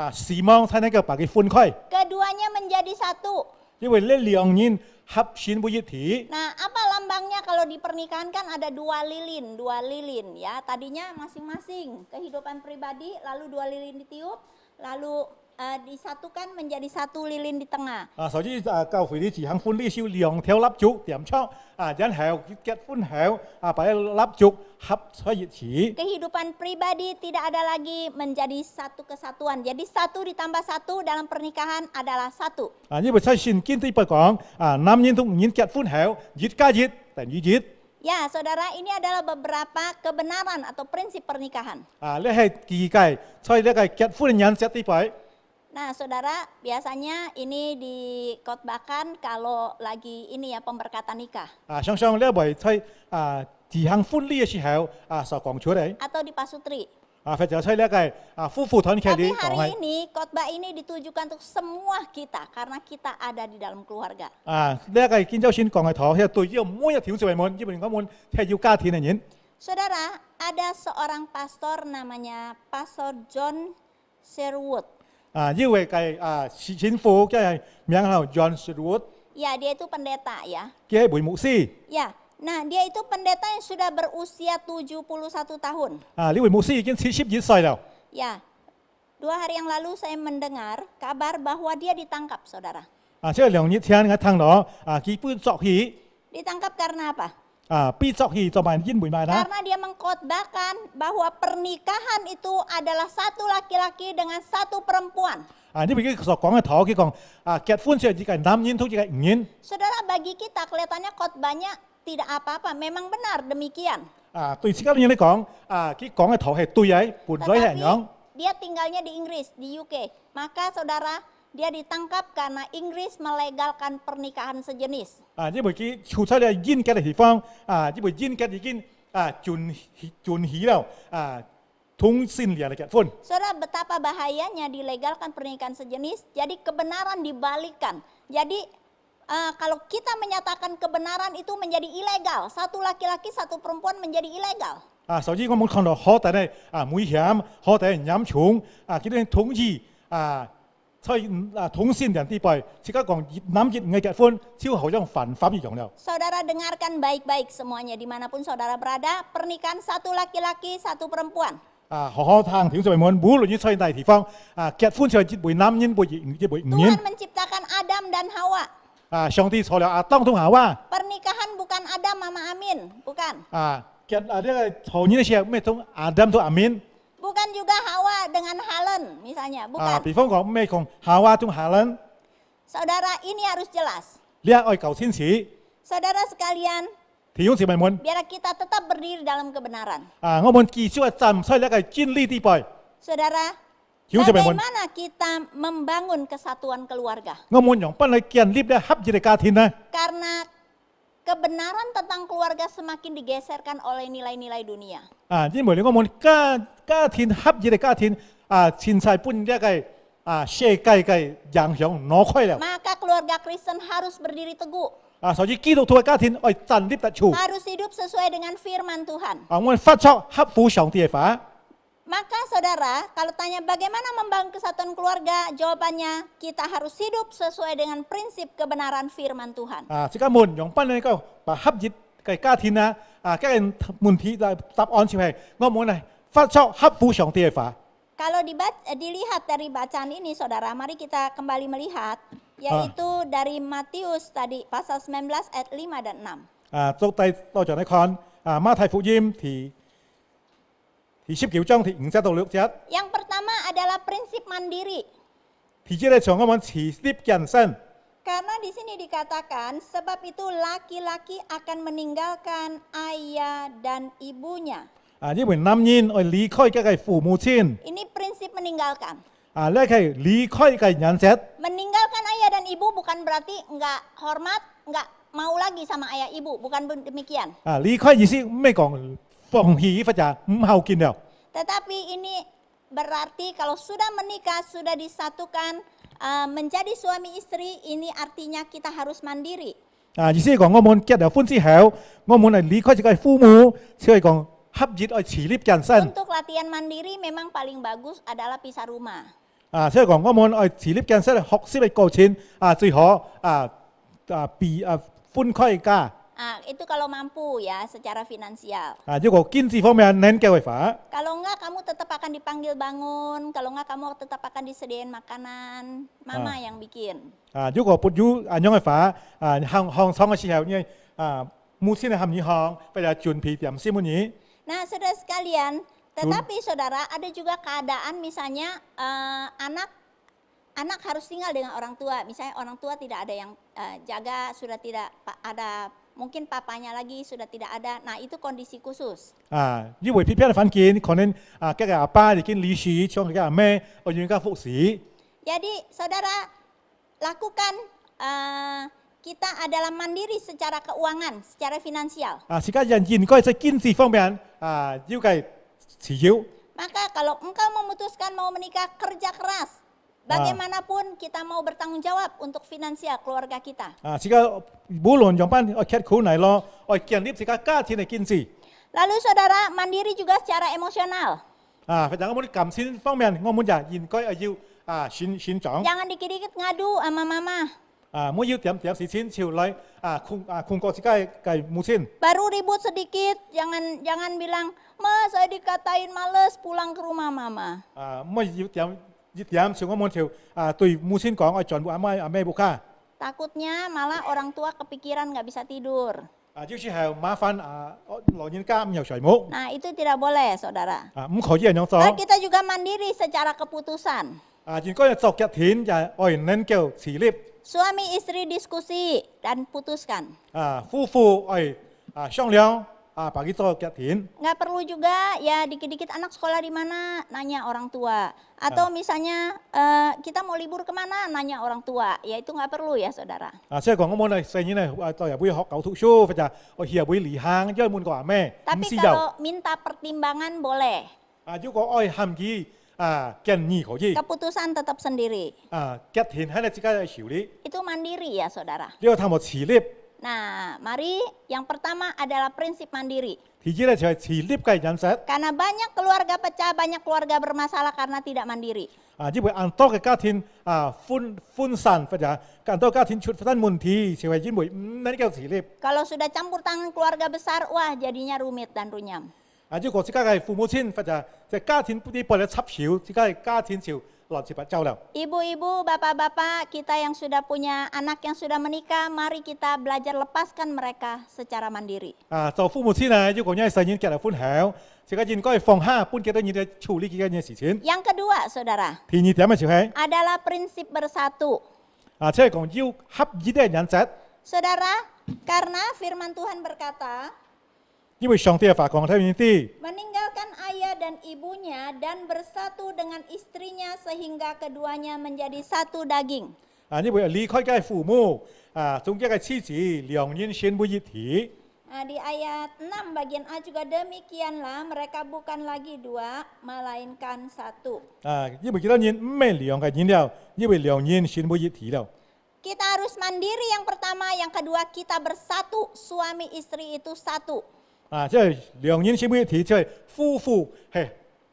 死亡才能夠把佢分開， Keduanya menjadi satu. 因為呢兩人合成為一體。 Nah, apa lambangnya kalau di pernikahan kan ada dua lilin ya. Tadinya masing-masing kehidupan pribadi, lalu dua lilin ditiup, lalu disatukan menjadi satu lilin di tengah. 所以教會啲自行婚禮燒兩條蠟燭點出，然後結婚後把蠟燭合在一起。 Kehidupan pribadi tidak ada lagi menjadi satu kesatuan. Jadi satu ditambah satu dalam pernikahan adalah satu. 因為在聖經裏邊講，男人同女人結婚後，一加一等於一。 Ya, saudara, ini adalah beberapa kebenaran atau prinsip pernikahan. 呢係記載，所以呢個結婚人設裏邊。 Nah, saudara, biasanya ini dikotbahkan kalau lagi ini ya pemberkatan nikah. 常常呢位在自行婚禮嘅時候所講出嚟。 atau di pasutri. 或者吹呢一個夫婦團契 Tapi 啲講 hari 係 ini khotbah ini ditujukan untuk semua kita karena kita ada di dalam keluarga. 呢一個建州先講嘅堂，係對呢個每一條社會門，因為我們係要家庭嘅人。 Saudara, ada seorang pastor namanya Pastor John Sherwood. 因為前夫即係名係 John Sherwood， Ya, dia itu pendeta ya. 佢係梅牧師。 Ya, nah dia itu pendeta yang sudah berusia 71 tahun. 呢位牧師已經71歲啦。 Ya, 2 hari yang lalu saya mendengar kabar bahwa dia ditangkap, saudara. 即係2日前我聽到佢被捉起， Ditangkap karena apa? 被捉起就賣煙梅賣啦。 Karena dia mengkhotbahkan bahwa pernikahan itu adalah satu laki-laki dengan satu perempuan. 因為佢所講嘅堂，佢講結婚就係一個男人同一個女人。 Saudara, bagi kita kelihatannya khotbahnya tidak apa-apa, memang benar demikian. 對自己人嚟講，佢講嘅堂係對嘅，本來係咁。 Tetapi dia tinggalnya di Inggris, di UK. Maka saudara, dia ditangkap karena Inggris melegalkan pernikahan sejenis. 因為佢出出嚟煙嘅地方，因為煙嘅已經准許了同性戀嘅結婚。 Saudara, betapa bahayanya dilegalkan pernikahan sejenis, jadi kebenaran dibalikkan. Jadi kalau kita menyatakan kebenaran itu menjadi ilegal, satu laki-laki satu perempuan menjadi ilegal. 所以我們看到好大嘅危險，好大嘅嚴重，佢哋同意同性戀地位，即刻講男女嘅結婚，就好像犯法一樣了。 Saudara dengarkan baik-baik semuanya dimanapun saudara berada, pernikahan satu laki-laki satu perempuan. 好好聽條上門，無論你在哪地方，結婚就係一位男人，一位女人。 Tuhan menciptakan Adam dan Hawa. 上帝造了當同夏娃。 Pernikahan bukan Adam sama Amin, bukan. 結呢個後年嘅時候，咩同亞當同阿面。 Bukan juga Hawa dengan Helen misalnya, bukan. 比方講咩同夏娃同夏倫， Saudara, ini harus jelas. 呢一愛求天使， Saudara sekalian, 弟兄姊妹們， biar kita tetap berdiri dalam kebenaran. 我們繼續站出呢個真理地位。 Saudara, 弟兄姊妹們， bagaimana kita membangun kesatuan keluarga? 我們用幫你建立咧合一嘅家庭咧。 Karena kebenaran tentang keluarga semakin digeserkan oleh nilai-nilai dunia. 因為我們家庭合一嘅家庭，現在搬一個世界嘅影響攞開了。 Maka keluarga Kristen harus berdiri teguh. 所以基督徒嘅家庭愛站立得住。 Harus hidup sesuai dengan firman Tuhan. 我們發出合乎上帝嘅法。 Maka saudara, kalau tanya bagaimana membangun kesatuan keluarga, jawabannya kita harus hidup sesuai dengan prinsip kebenaran firman Tuhan. 即刻門用幫你個把合一嘅家庭家人問題答案就係我們係發出合乎上帝嘅法。 Kalau dilihat dari bacaan ini saudara, mari kita kembali melihat, yaitu dari Matius tadi pasal 19 ayat 5 dan 6. 多謝你看馬太福音第19章第5節到6節。 Yang pertama adalah prinsip mandiri. 第一咧，從我們持立人生。 Karena di sini dikatakan, sebab itu laki-laki akan meninggalkan ayah dan ibunya. 因為男人愛離開嘅父母親， Ini prinsip meninggalkan. 呢係離開嘅人設。 Meninggalkan ayah dan ibu bukan berarti enggak hormat, enggak mau lagi sama ayah ibu, bukan demikian. 離開意思咩講？放棄或者唔孝敬了。 Tetapi ini berarti kalau sudah menikah, sudah disatukan, menjadi suami istri, ini artinya kita harus mandiri. 意思係講我們結了婚之後，我們係離開自己父母，所以講合一愛持立人生。 Untuk latihan mandiri memang paling bagus adalah pisah rumah. 所以講我們愛持立人生，學識嘅過程最好分開家。 Itu kalau mampu ya secara finansial. 如果經濟方面能夠嘅話， Kalau enggak kamu tetap akan dipanggil bangun, kalau enggak kamu tetap akan disediain makanan, mama yang bikin. 如果沒有咁樣嘅話，行床嘅時候呢，母親係含你行，或者準備點心乜嘢。 Nah, saudara sekalian, tetapi saudara ada juga keadaan misalnya anak harus tinggal dengan orang tua. Misalnya orang tua tidak ada yang jaga, sudah tidak ada, mungkin papanya lagi sudah tidak ada. Nah, itu kondisi khusus. 因為偏偏嘅環境，可能嘅阿爸已經離世，將佢嘅阿妹我應該服侍。 Jadi saudara lakukan kita adalah mandiri secara keuangan, secara finansial. 時間人應該在經濟方面要計持要。 Maka kalau engkau memutuskan mau menikah, kerja keras. Bagaimanapun kita mau bertanggung jawab untuk finansial keluarga kita. 時間無論用班我劇苦嚟咯，我建立自己家庭嘅經濟。 Lalu saudara mandiri juga secara emosional. 或者我哋感情方面，我們就應該要先長。 Jangan dikit-dikit ngadu sama mama. 我要點事情朝嚟控過自己嘅母親。 Baru ribut sedikit, jangan bilang, "Ma, saya dikatain males pulang ke rumah mama." 我要點朝我們條對母親講，我全部阿妹不卡。 Takutnya malah orang tua kepikiran nggak bisa tidur. 有時候麻煩老人家唔有睡冇。 Nah itu tidak boleh saudara. 唔可以咁樣做。 Nah, kita juga mandiri secara keputusan. 應該作嘅田就係能夠自立。 Suami istri diskusi dan putuskan. 夫婦商量bagi 作嘅田。 Nggak perlu juga ya dikit-dikit anak sekolah di mana nanya orang tua. Atau misalnya kita mau libur kemana nanya orang tua. Ya itu nggak perlu ya saudara. 即係講我哋細年咧，就又會學狗讀書，或者我亦會離行，因為滿個阿咩，唔 Tapi 是有。 kalau minta pertimbangan boleh. 如果愛含義建議可以， Keputusan tetap sendiri. 嘅田喺你自己嘅手裏， Itu mandiri ya saudara. 呢個探我自立。 Nah mari yang pertama adalah prinsip mandiri. 第二咧就係自立嘅人實。 Karena banyak keluarga pecah, banyak keluarga bermasalah karena tidak mandiri. 因為很多嘅家庭分散，或者很多家庭出現問題，就係因為唔能夠自立。 Kalau sudah campur tangan keluarga besar, wah jadinya rumit dan runyam. 如果自己嘅父母親或者即家庭啲幫你插手，自己嘅家庭就亂七八糟啦。 Ibu-ibu, bapak-bapak, kita yang sudah punya anak yang sudah menikah, mari kita belajar lepaskan mereka secara mandiri. 做父母親如果因為細年結咗婚後，自己應該放下搬幾多嘢嚟處理幾件事情。 Yang kedua, saudara, 第二點嘅就係 adalah prinsip bersatu. 即係講要合意嘅人質， Saudara, karena firman Tuhan berkata, 因為上帝嘅法講睇呢啲。 meninggalkan ayah dan ibunya dan bersatu dengan istrinya sehingga keduanya menjadi satu daging. 因為離開嘅父母，中間嘅妻子兩人先會一體。 Nah, di ayat 6 bagian A juga demikianlah mereka bukan lagi dua melainkan satu. 因為幾多人唔係兩個人了，因為兩人先會一體了。 Kita harus mandiri yang pertama, yang kedua kita bersatu, suami istri itu satu. 即係兩人先會一體，即係夫婦係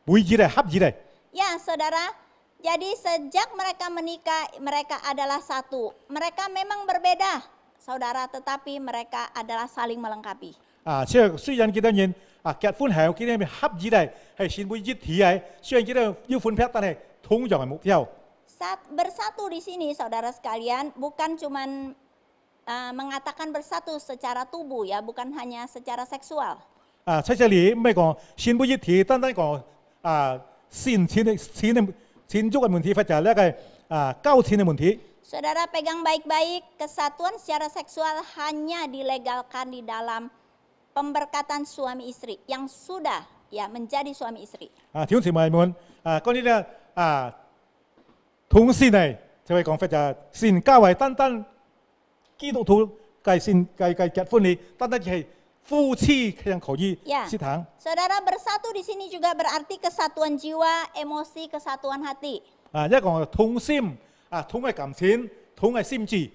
會意嚟合意嚟。 Ya saudara, jadi sejak mereka menikah mereka adalah satu. Mereka memang berbeda saudara, tetapi mereka adalah saling melengkapi. 即係雖然幾多人結婚後幾多人合意嚟，係先會一體嚟，雖然幾多人要分別，但係同樣嘅目標。 Saat bersatu di sini saudara sekalian bukan cuman mengatakan bersatu secara tubuh ya, bukan hanya secara seksual. 喺這裡唔係講先會一體，單單講錢足嘅問題，或者呢個交錢嘅問題。 Saudara pegang baik-baik, kesatuan secara seksual hanya dilegalkan di dalam pemberkatan suami istri yang sudah ya menjadi suami istri. 弟兄姊妹們，嗰啲咧同性嚟就係講法就係善交為單單基督徒嘅結婚嚟，單單係夫妻yang可以 Ya. 實行。 Saudara bersatu di sini juga berarti kesatuan jiwa, emosi, kesatuan hati. 一個同心同嘅感情，同嘅心智，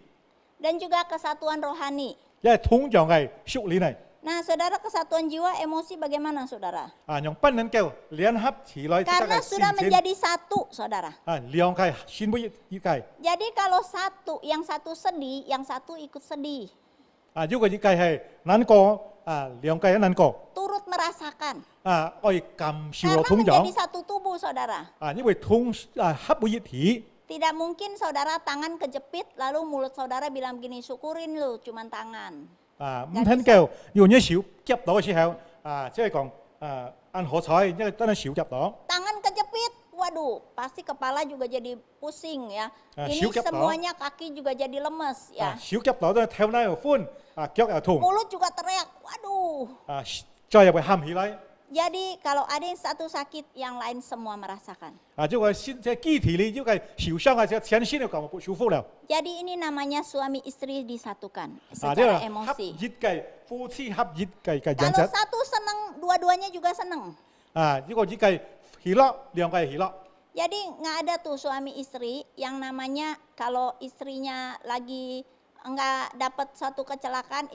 Dan juga kesatuan rohani. 一係同樣係屬靈嚟。 Nah saudara kesatuan jiwa, emosi bagaimana saudara? 用不能夠聯合起來， Karena sudah menjadi satu saudara. 兩個先會一個。 Jadi kalau satu, yang satu sedih, yang satu ikut sedih. 如果一個係難過，兩個人難過， Turut merasakan. 愛感受 Karena 同 menjadi 樣， satu tubuh saudara. 因為合為一體。 Tidak mungkin saudara tangan kejepit lalu mulut saudara bilang begini, syukurin lu cuman tangan. 唔能夠用一手夾到嘅時候，即係講按好彩，因為真係手夾到。 Tangan kejepit, waduh pasti kepala juga jadi pusing ya. Ini siuk ya, semuanya kaki juga jadi lemes ya. 手夾到都頭又寬，腳又痛， Mulut juga teriak, waduh. 再又會喊起來。Jadi kalau ada yang satu sakit, yang lain semua merasakan. 这个这肢体呢，这个受伤啊，这全身都感不舒服了。 Jadi ini namanya suami istri disatukan 这 secara 个合 emosi. 一嘅夫妻合一嘅原 Kalau 則 satu senang, dua-duanya juga senang. 呢個一個喜樂，兩個係喜樂。 Jadi nggak ada tuh suami istri yang namanya kalau istrinya lagi nggak dapat satu kecelakaan,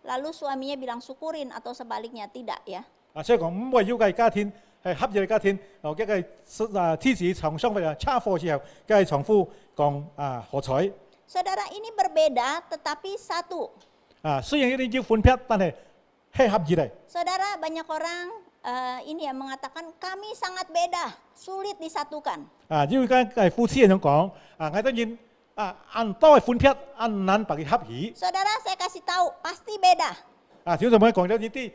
lalu suaminya bilang syukurin atau sebaliknya, tidak ya. 所以講唔會要嘅家庭係合一嘅家庭，一個妻子從雙方車禍之後，跟住丈夫講喝彩。 Saudara, ini berbeda tetapi satu. 雖然呢啲要分別，但係係合一嘅。 Saudara, banyak orang ini ya mengatakan kami sangat beda, sulit disatukan. 因為嘅夫妻人講我當然按多嘅分別，按難把佢合起。 Saudara, saya kasih tahu pasti beda. 小姐妹講咗呢啲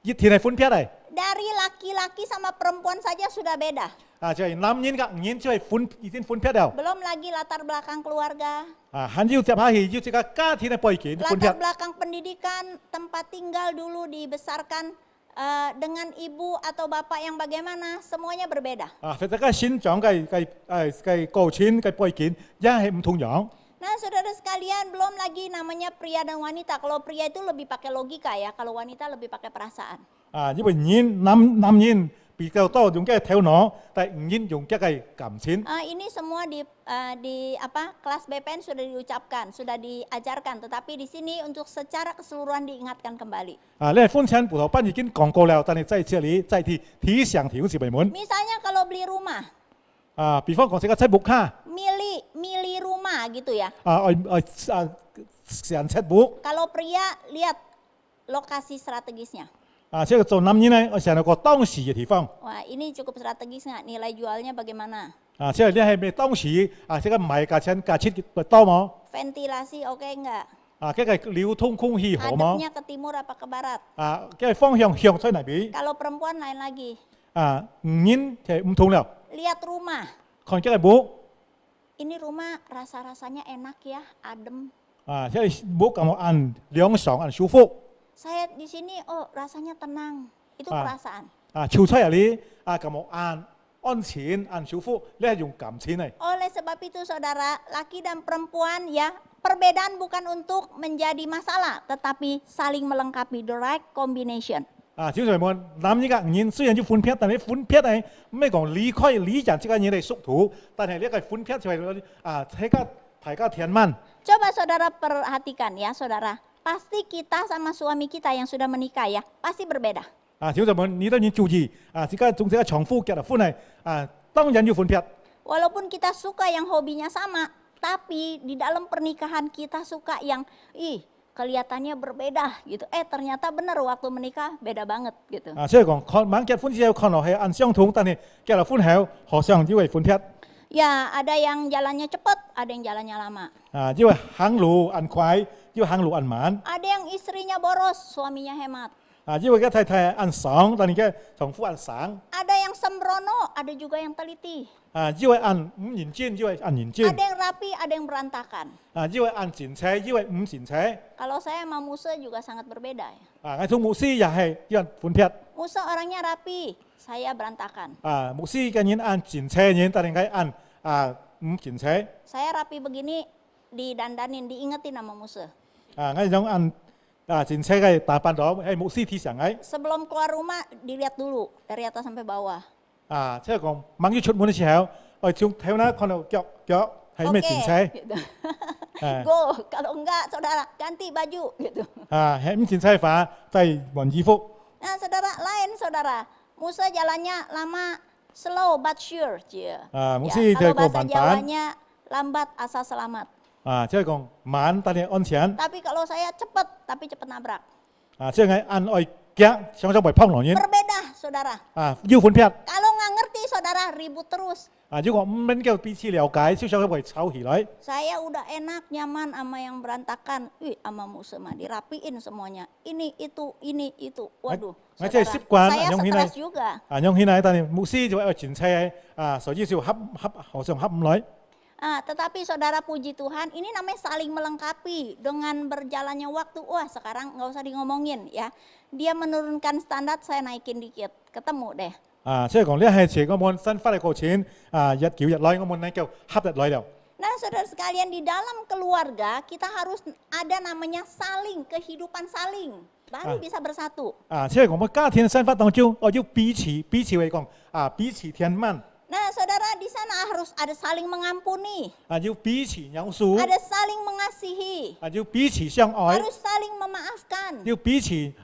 一天係分別嚟。 Dari laki-laki sama perempuan saja sudah beda. 就係男人嘅女人就係已經分別了。 Belum lagi latar belakang keluarga, 還要接下去要這個家庭嘅背景分 latar 別。 belakang pendidikan, tempat tinggal dulu dibesarkan dengan ibu atau bapak yang bagaimana, semuanya berbeda. 或者個成長嘅過程嘅背景也係唔同樣。 Nah, saudara sekalian, belum lagi namanya pria dan wanita. Kalau pria itu lebih pakai logika ya, kalau wanita lebih pakai perasaan. 因為男人比較多用嘅頭腦，但係女人用嘅感情。 Ini semua di kelas BPN sudah diucapkan, sudah diajarkan, tetapi di sini untuk secara keseluruhan diingatkan kembali. 呢係分享葡萄班已經講過了，但係在這裡再提醒弟兄姊妹們。 Misalnya kalau beli rumah, 比方講這個積木卡， milih rumah gitu ya. 選積木。 Kalau pria lihat lokasi strategisnya. 這個做男人呢，我選一個當時嘅地方。 Wah, ini cukup strategis nggak? Nilai jualnya bagaimana? 即係你係咪當時這個買價錢價錢多冇？ Ventilasi oke nggak? 這個流通空氣好冇？ Hadapnya ke timur apa ke barat? 這個方向向出嚟邊？ Kalau perempuan lain lagi. 女人就唔同了。 Lihat rumah. 看這個木， Ini rumah rasa-rasanya enak ya, adem. 這個木咁按涼爽按舒服。 Saya di sini, oh rasanya tenang. Itu Ah. perasaan. 跳出嚟呢，咁按安全按舒服，你係用感情嚟。 Oleh sebab itu saudara, laki dan perempuan ya, perbedaan bukan untuk menjadi masalah, tetapi saling melengkapi, the right combination. 小弟們，男人嘅女人雖然要分別，但係分別係咩講離開理想這個嘢嚟屬土，但係呢個分別就係大家天慢。 Coba saudara perhatikan ya saudara, pasti kita sama suami kita yang sudah menikah ya, pasti berbeda. 小弟們，你都要注意這個從這個丈夫結了婚嚟當然要分別。 Walaupun kita suka yang hobinya sama, tapi di dalam pernikahan kita suka yang kelihatannya berbeda gitu. Ternyata benar waktu menikah beda banget gitu. 所以講猛結婚之後看落係按相同，但係結了婚後好像因為分別。 Ya, ada yang jalannya cepat, ada yang jalannya lama. 因為行路按快，因為行路按慢。 Ada yang istrinya boros, suaminya hemat. 因為個太太按爽，但係個丈夫按省。 Ada yang sembrono, ada juga yang teliti. 因為按唔認真，因為按認真。 Ada yang rapi, ada yang berantakan. 因為按前車，因為唔前車。 Kalau saya sama Musa juga sangat berbeda ya. 我同牧師又係因為分別。 Musa orangnya rapi, saya berantakan. 牧師嘅人按前車人，但係佢按唔前車。 Saya rapi begini, didandanin, diingetin sama Musa. 我種按前車嘅打扮咗，係牧師提醒佢。 Sebelum keluar rumah, dilihat dulu dari atas sampai bawah. 即係講猛要出門嘅時候，我從睇下看到腳係咩前車。 Gitu. Go, kalau enggak saudara ganti baju gitu. 係唔前車嘅話，就係換衣服。 Nah saudara lain saudara, Musa jalannya lama, slow but sure. Musa Ya, kalau dia bahasa ban-ban. Jawanya lambat asal selamat. 即係講慢但係安全。 Tapi kalau saya cepat, tapi cepat nabrak. 即係按愛腳想為幫狼人。 Berbeda saudara. 要分別。 Kalau nggak ngerti saudara ribut terus. 如果唔能夠彼此了解，就想為吵起來。 Saya udah enak nyaman sama yang berantakan. Sama Musa mah dirapiin semuanya. Ini itu. Waduh. Nggak jadi Saudara, sip quan, saya yang stres hinai. juga. 用起來，但係牧師就為前車所以就合好像合唔來。Tetapi saudara puji Tuhan, ini namanya saling melengkapi. Dengan berjalannya waktu, wah sekarang nggak usah ngomongin ya. Dia menurunkan standar, saya naikin dikit. Ketemu deh. 即係講呢係前我們新翻嚟個錢日叫日來，我們呢叫合日來了。 Nah saudara sekalian, di dalam keluarga kita harus ada namanya saling, kehidupan saling. Baru bisa bersatu. 即係我們家庭生活當中，我要彼此嚟講彼此甜慢。 Nah saudara, di sana harus ada saling mengampuni. 要彼此饒恕， Ada saling mengasihi. 要彼此相愛， Harus saling memaafkan. 要彼此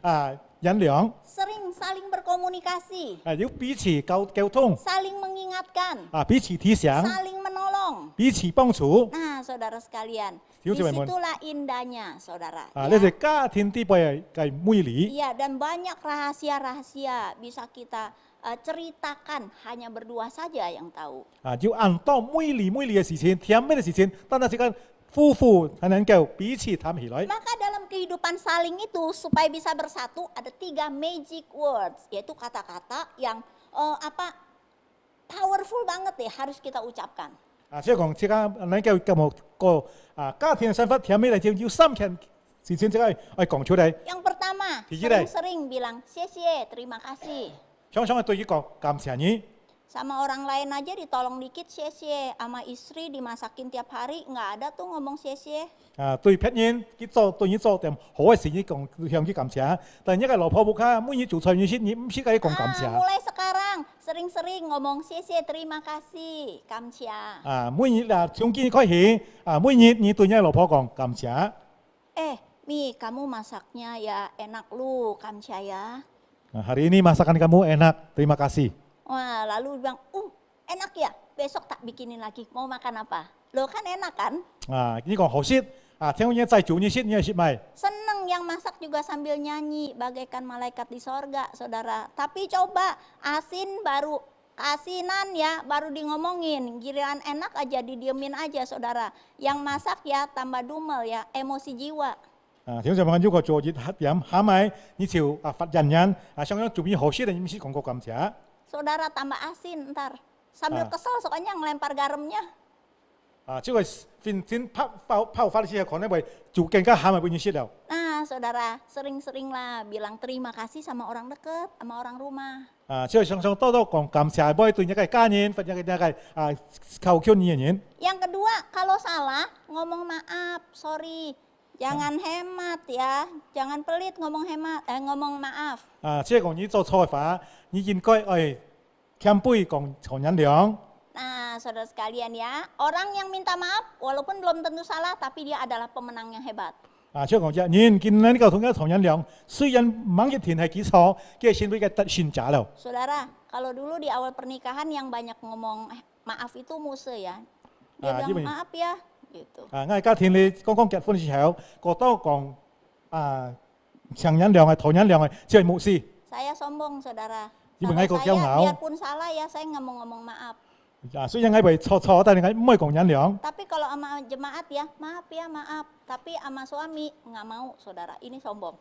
忍讓， Sering saling berkomunikasi. 要彼此溝通， Saling mengingatkan. 彼此提醒， Saling menolong. 彼此幫助。 Nah saudara sekalian, Thiếu cho mày muốn. disitulah indahnya saudara. 呢 ya. 係家庭啲嘅魅力。 Iya, dan banyak rahasia-rahasia bisa kita ceritakan, hanya berdua saja yang tahu. 要按到魅力嘅事情，甜美嘅事情，但係時間夫婦才能夠彼此談起來。 Maka dalam kehidupan saling itu supaya bisa bersatu ada 3 magic words, yaitu kata-kata yang powerful banget ya, harus kita ucapkan. 即係講即刻能夠咁個家庭嘅生活甜美嚟講，要三件事情即係講出嚟。 Yang pertama, Gigi deh. sering-sering bilang "Xie-xie", terima kasih. 常常對於講感謝你。 Sama orang lain aja ditolong dikit "xie-xie", sama istri dimasakin tiap hari nggak ada tuh ngomong "xie-xie". 對別人對你做點好嘅事，你講向佢感謝。但係一個老婆冇卡，每日做菜你唔識佢講感謝。 Mulai sekarang sering-sering ngomong "xie-xie", terima kasih, kamsia. 每日從今開始每日你對你老婆講感謝。 Mi, kamu masaknya ya enak lu, kamsia ya. Hari ini masakan kamu enak, terima kasih. Wah, lalu bilang, enak ya, besok tak bikinin lagi, mau makan apa? Loh kan enak kan? 呢個好識聽嘢再煮你識，你也識咪？ Seneng yang masak juga sambil nyanyi, bagaikan malaikat di sorga, saudara. Tapi coba asin baru asinan ya, baru di ngomongin. Giliran enak aja didiemin aja, saudara. Yang masak ya tambah dumel ya, emosi jiwa. 聽上問如果做熱黑點，係咪？你就發人人想要做啲好識，你唔識講個感謝。 Saudara tambah asin ntar. Sambil kesel soalnya ngelempar garamnya. 即係先泡發啲可能會做更加係咪變識了？ Nah saudara, sering-sering lah bilang terima kasih sama orang deket, sama orang rumah. 即係常常多多講感謝，唔可以對一個家人或者一個求求你嘅人。 Yang kedua, kalau salah ngomong maaf, sorry. Jangan hemat ya, jangan pelit ngomong ngomong maaf. 即係講你做錯嘅話，你應該謙卑講從人諒。 Nah saudara sekalian ya, orang yang minta maaf walaupun belum tentu salah tapi dia adalah pemenang yang hebat. 即係講人見你個同一從人諒，雖然某一天係幾錯，嘅先會嘅得選擇了。 Saudara, kalau dulu di awal pernikahan yang banyak ngomong maaf itu Muse ya. Dia bilang maaf ya gitu. 我家庭你剛剛結婚嘅時候，個都講從人諒係同人諒係，即係冇事。 Saya sombong saudara. Ini Sama bengai kok kiau ngau. biarpun salah ya saya nggak mau ngomong maaf. 雖然我係錯，但係我唔可以講人諒。 Tapi kalau sama jemaat ya maaf. Tapi sama suami nggak mau saudara. Ini sombong.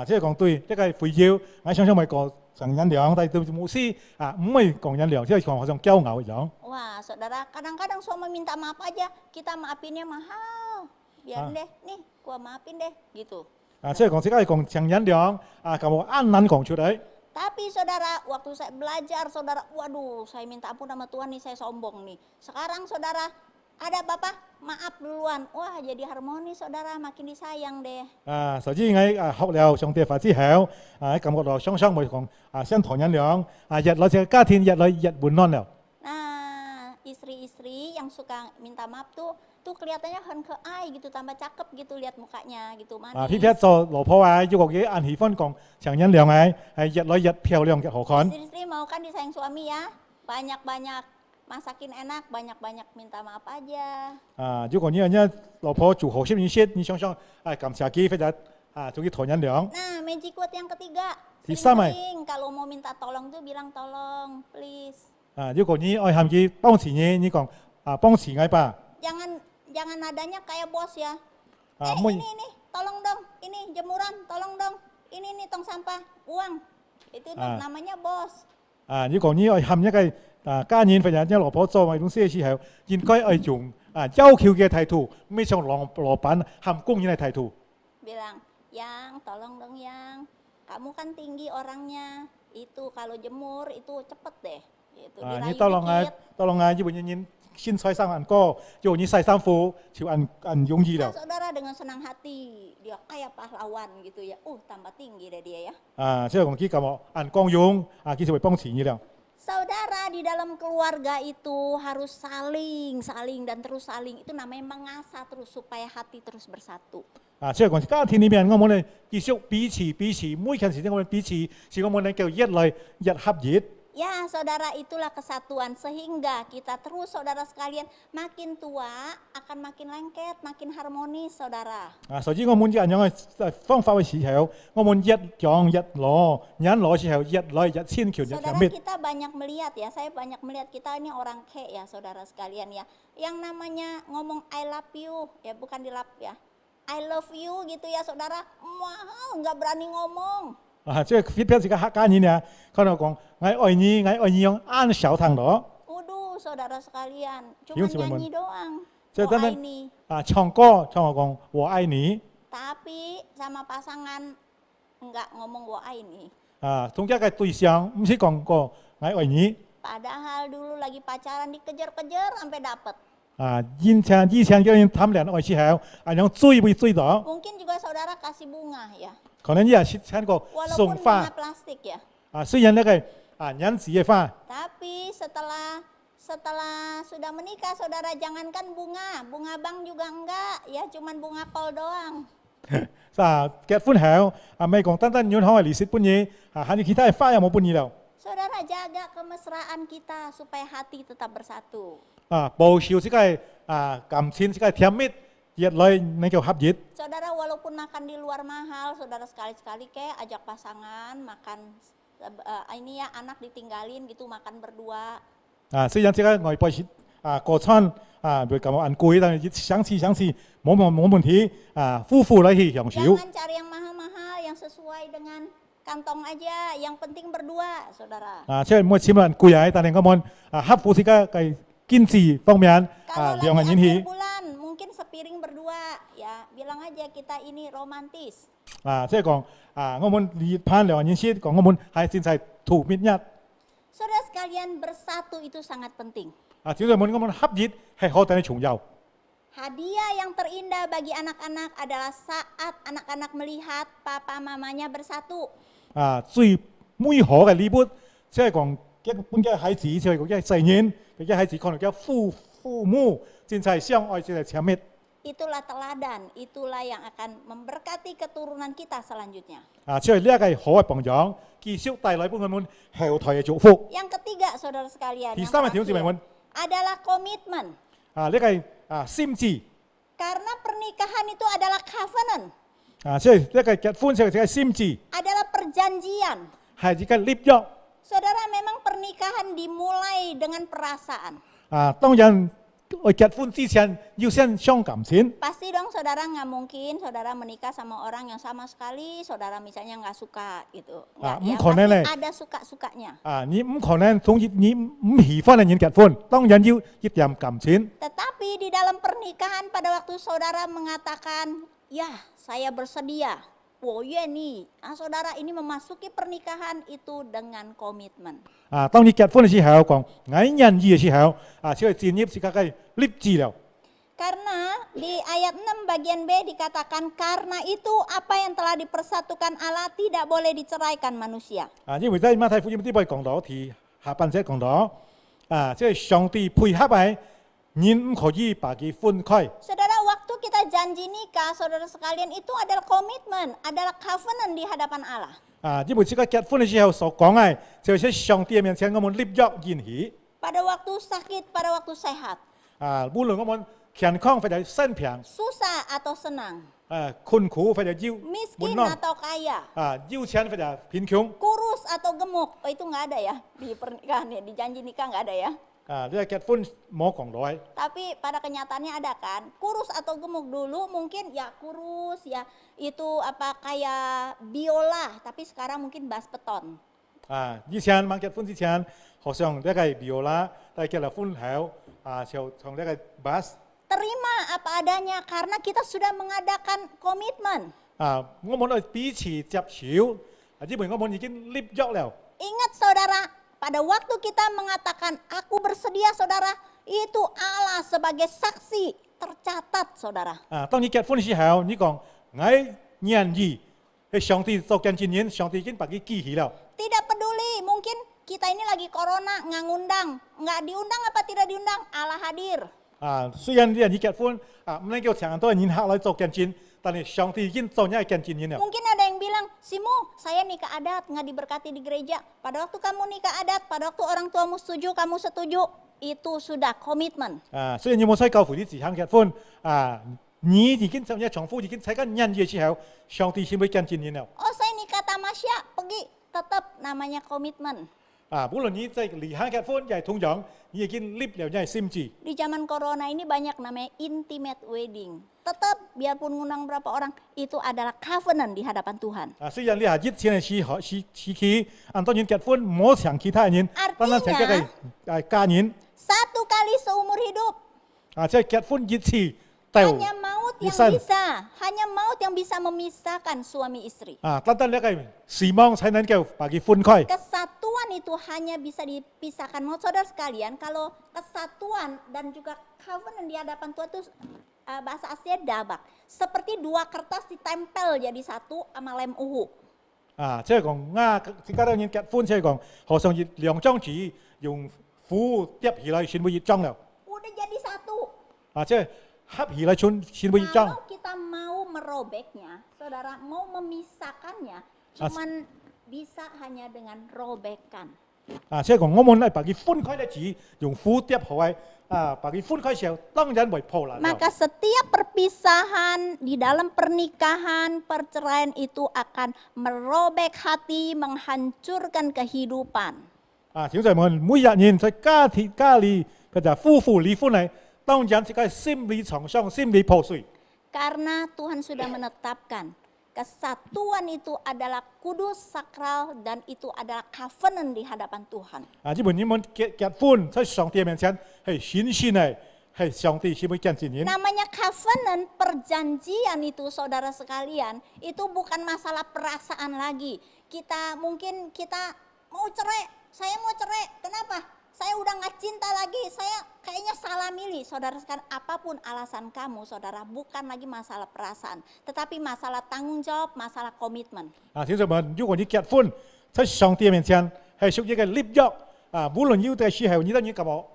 即係講對，一個係會要，我常常咪講從人諒，但係對牧師唔可以講人諒，即係講好像驕傲一樣。 Wah saudara, kadang-kadang suami minta maaf aja, kita maafinnya mahal. Biarin deh, nih gua maafin deh gitu. 即係講即係講從人諒，咁我啱啱講出嚟。 Tapi saudara, waktu saya belajar saudara, waduh saya minta ampun sama Tuhan nih, saya sombong nih. Sekarang saudara, ada bapak maaf duluan, wah jadi harmonis saudara, makin disayang deh. 首先我學了上帝法之後，感覺到雙雙會講相同人諒，日來這個家庭日來日滿安了。 Nah, istri-istri yang suka minta maaf tuh kelihatannya ai gitu, tambah cakep gitu lihat mukanya gitu manis. 偏偏做老婆要個嘅喜歡講從人諒係日來日漂亮嘅好看。 Istri-istri mau kan disayang suami ya, banyak-banyak masakin enak, banyak-banyak minta maaf aja. 如果你老婆做好些嘢先，你想想感謝佢或者做佢同人諒。 Nah, magic word yang ketiga, Bisa, Mai. sering-sering kalau mau minta tolong tuh bilang tolong, please. 如果你愛喊佢幫持你講幫持我吧。 Jangan nadanya kayak bos ya. 每 ini, tolong dong, ini jemuran, tolong dong, ini tong sampah, uang. Itu tuh namanya bos. 如果你愛喊一個家人或者老婆做埋種些時候，應該愛用要求嘅態度，唔係像老闆含工人嘅態度。 Bilang, yang tolong dong yang, kamu kan tinggi orangnya, itu kalau jemur itu cepet deh. Gitu, 你 dirayu 當我要人先洗衫按歌，要你洗衫褲就按容易 Nah, 了。 saudara dengan senang hati, dia kayak pahlawan gitu ya. Tambah tinggi deh dia ya. 即係講佢咁我按光用，佢就會幫錢嘅了。 Saudara, di dalam keluarga itu harus saling dan terus saling. Itu namanya mengasah terus supaya hati terus bersatu. 即係講家庭裏面，我們咧繼續彼此，每件事情我們彼此，是我們咧叫一來一合一。 Ya, saudara, itulah kesatuan sehingga kita terus, saudara sekalian, makin tua akan makin lengket, makin harmonis, saudara. 所以我們一樣嘅方法嘅時候，我們一講一攞，人攞時候一來一千橋一 Saudara, 滅。 kita banyak melihat ya, saya banyak melihat kita ini orang ke ya, saudara sekalian ya. Yang namanya ngomong I love you, ya bukan di love ya. I love you gitu ya, saudara. Wow, nggak berani ngomong. 即係譬如是個客家人啊，可能講我愛你用按小堂攞， Waduh, saudara sekalian, cuma Yung si Maimon. nyanyi doang. Jadi, Wah, teman- ini. 唱歌講我愛你， Tapi sama pasangan nggak ngomong wah ini. 同一個對象唔是講過我愛你， Padahal dulu lagi pacaran dikejar-kejar sampai dapet. 以前叫人談戀愛時候，用追會追到， Mungkin juga saudara kasih bunga ya, 可能也是聽過送 walaupun 花 bunga，plastik ya. 雖然那個人子嘅花， Tapi setelah sudah menikah, saudara jangankan bunga bank juga enggak ya, cuman bunga kol doang. 結婚後咪講單單要可以利息半嘢，喺其他嘅花又冇半嘢了， Saudara jaga kemesraan kita supaya hati tetap bersatu. 報銷這個感情這個甜蜜，越來你叫合一。 Saudara walaupun makan di luar mahal, saudara sekali-sekali kayak ajak pasangan makan ini ya anak ditinggalin gitu makan berdua. 雖然這個外邊是過餐會咁按貴，但係想吃冇問題，夫婦來去享受。 Jangan cari yang mahal-mahal, yang sesuai dengan kantong aja, yang penting berdua, saudara. 即係唔好錢按貴啊，但係我們合乎這個經濟方面 Kalau 兩個 lagi 人 akhir 去 bulan, mungkin sepiring berdua, ya bilang aja kita ini romantis. 即係講我們離攀兩個人先講，我們係先係圖滅一 Saudara sekalian, bersatu itu sangat penting. 只係我們合一係好大嘅重要。 Hadiah yang terindah bagi anak-anak adalah saat anak-anak melihat papa mamanya bersatu. 最美好嘅禮物，即係講一般嘅孩子，即係講一成年嘅孩子，可能叫父母真係相愛，真係親密。 Itulah teladan, itulah yang akan memberkati keturunan kita selanjutnya. 即係呢一個好嘅榜樣，繼續帶來俾我們後台嘅祝福。 Yang ketiga, saudara sekalian, 第 yang 三個條件係 terakhir, adalah komitmen. 呢個心志 Karena pernikahan itu adalah covenant, 即係呢個結婚就係心志， adalah perjanjian. 係呢個立約。 Saudara, memang pernikahan dimulai dengan perasaan. 當然結婚之前要先傷感情。 Pasti dong saudara, nggak mungkin saudara menikah sama orang yang sama sekali saudara misalnya nggak suka gitu. Nggak, ya, mungkin pasti nih. ada suka-sukanya. 你唔可能同你唔喜歡嘅人結婚，當然要一點感情。 Tetapi di dalam pernikahan pada waktu saudara mengatakan, ya saya bersedia, nih. Saudara ini memasuki pernikahan itu dengan komitmen. 當你結婚嘅時候講，我願意嘅時候，就係建立是個立志了。 Karena di ayat 6 bagian B dikatakan, karena itu apa yang telah dipersatukan Allah tidak boleh diceraikan manusia. 因為喺馬太福音呢邊講到，提下半節講到，即係上帝配合嘅，人唔可以把佢分開。 Saudara, waktu kita janji nikah, saudara sekalian, itu adalah komitmen, adalah covenant di hadapan Allah. 因為這個結婚嘅時候所講嘅，就係上帝嘅面前我們立約言語。 Pada waktu sakit, pada waktu sehat, 無論我們健康或者生病， susah atau senang, 困苦或者要 miskin 滿 atau kaya, 要錢或者貧窮。 kurus atau gemuk. Oh, itu nggak ada ya di pernikahan ya, di janji nikah nggak ada ya. 呢個結婚冇講到嘅。 Tapi pada kenyataannya ada kan, kurus atau gemuk dulu mungkin ya kurus ya itu apa kayak biola, tapi sekarang mungkin bas beton. 以前冇結婚之前，好像呢個 viola，但係結咗婚後，就從呢個 bass。apa adanya karena kita sudah mengadakan komitmen. 我們去彼此接手，因為我們已經立約了。 Ingat saudara, pada waktu kita mengatakan aku bersedia saudara, itu Allah sebagai saksi tercatat saudara. 當你結婚嘅時候，你講我願意，係上帝做見證人，上帝已經把佢記起了。 Tidak peduli, mungkin kita ini lagi corona, nggak diundang apa tidak diundang, Allah hadir. 雖然你結婚，唔能夠請很多人客來做見證，但係上帝已經做咗見證人了。 Mungkin ada yang bilang, Simu, saya nikah adat, nggak diberkati di gereja. Pada waktu kamu nikah adat, pada waktu orang tuamu setuju, kamu setuju, itu sudah komitmen. 雖然你冇使教父啲自行結婚，你已經做咗丈夫已經睇緊人嘅時候，上帝先會見證人了。 Oh saya nikah tamasya, pergi, tetap namanya komitmen. 無論你在離行結婚，又係同樣，你已經立了，又係心志。 Di zaman corona ini banyak namanya intimate wedding. Tetap biarpun ngundang berapa orang, itu adalah covenant di hadapan Tuhan. 雖然你係熱錢嘅時期，當然結婚唔好請其他人，單單請一個家人。 Satu kali seumur hidup, 即係結婚一次就 hanya maut 一 yang 生。 hanya maut yang bisa memisahkan suami istri. 單單一個死亡才能夠把佢分開。 Kesatuan itu hanya bisa dipisahkan. Mau saudara sekalian, kalau kesatuan dan juga covenant di hadapan Tuhan itu bahasa aslinya dabak. Seperti dua kertas ditempel jadi satu sama lem uhu. 即係講自家人結婚，即係講好像兩張紙用符疊起來先會一張了。 Udah jadi satu. 即係合起來先會一張。 Kalau kita mau merobeknya, saudara mau memisahkannya, cuman bisa hanya dengan robekan. 即係講我們係把佢分開嘅紙用符疊好來，把佢分開時候當然會破爛了。 Maka setiap perpisahan di dalam pernikahan, perceraian itu akan merobek hati, menghancurkan kehidupan. 小弟們每一年在家裏佢就夫婦離婚嚟，當然這個心理創傷、心理破碎。 Karena Tuhan sudah menetapkan kesatuan itu adalah kudus, sakral, dan itu adalah covenant di hadapan Tuhan. 因為你們結婚在上帝面前係顯現嚟，係上帝先會見證人。 Namanya covenant, perjanjian itu saudara sekalian, itu bukan masalah perasaan lagi. Mungkin kita mau cerai, saya mau cerai, kenapa? Saya udah gak cinta lagi, saya kayaknya salah milih. Saudara sekalian, apapun alasan kamu, saudara, bukan lagi masalah perasaan, tetapi masalah tanggung jawab, masalah komitmen. 小弟們，如果你結婚在上帝面前係屬於一個立約，無論要嘅時候，你當然咁我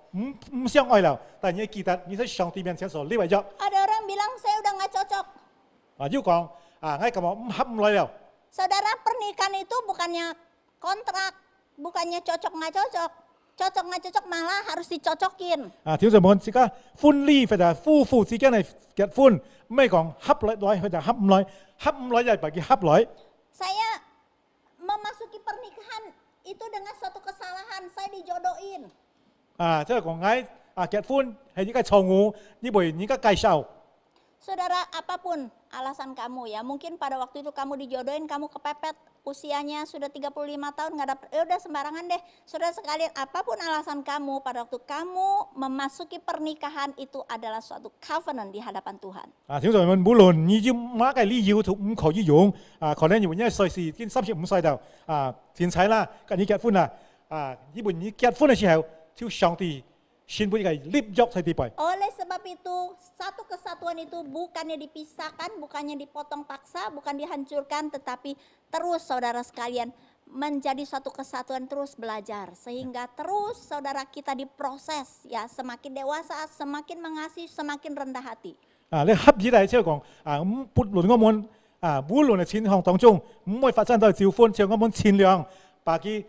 唔相愛了，但你記得你在上帝面前所立嘅約。 Ada orang bilang saya udah gak cocok. 要講我咁我唔合唔來了。 Saudara, pernikahan itu bukannya kontrak, bukannya cocok gak cocok. Cocok nggak cocok malah harus dicocokin. 小弟們，自家婚禮或者夫婦之間係結婚，唔係講合來或者合唔來，合唔來就係把佢合來。 Saya memasuki pernikahan itu dengan suatu kesalahan, saya dijodohin. 即係講結婚係一個錯誤，因為你嘅介紹。 Saudara, apapun alasan kamu ya, mungkin pada waktu itu kamu dijodohin, kamu kepepet, usianya sudah 35 tahun nggak dapet, ya udah sembarangan deh. Saudara sekalian, apapun alasan kamu, pada waktu kamu memasuki pernikahan itu adalah suatu covenant di hadapan Tuhan. 小弟們，無論你要乜嘅理由都唔可以用，可能因為隨時已經35歲就前妻啦，跟你結婚啦，因為你結婚嘅時候，就上帝先會嘅立約喺地位。 Oleh sebab itu, satu kesatuan itu bukannya dipisahkan, bukannya dipotong paksa, bukan dihancurkan, tetapi terus saudara sekalian menjadi satu kesatuan, terus belajar. Sehingga terus saudara kita diproses, ya semakin dewasa, semakin mengasihi, semakin rendah hati. 你合意嚟即係講不論我們無論係情況當中，唔會發生到召歡，就我們盡量把佢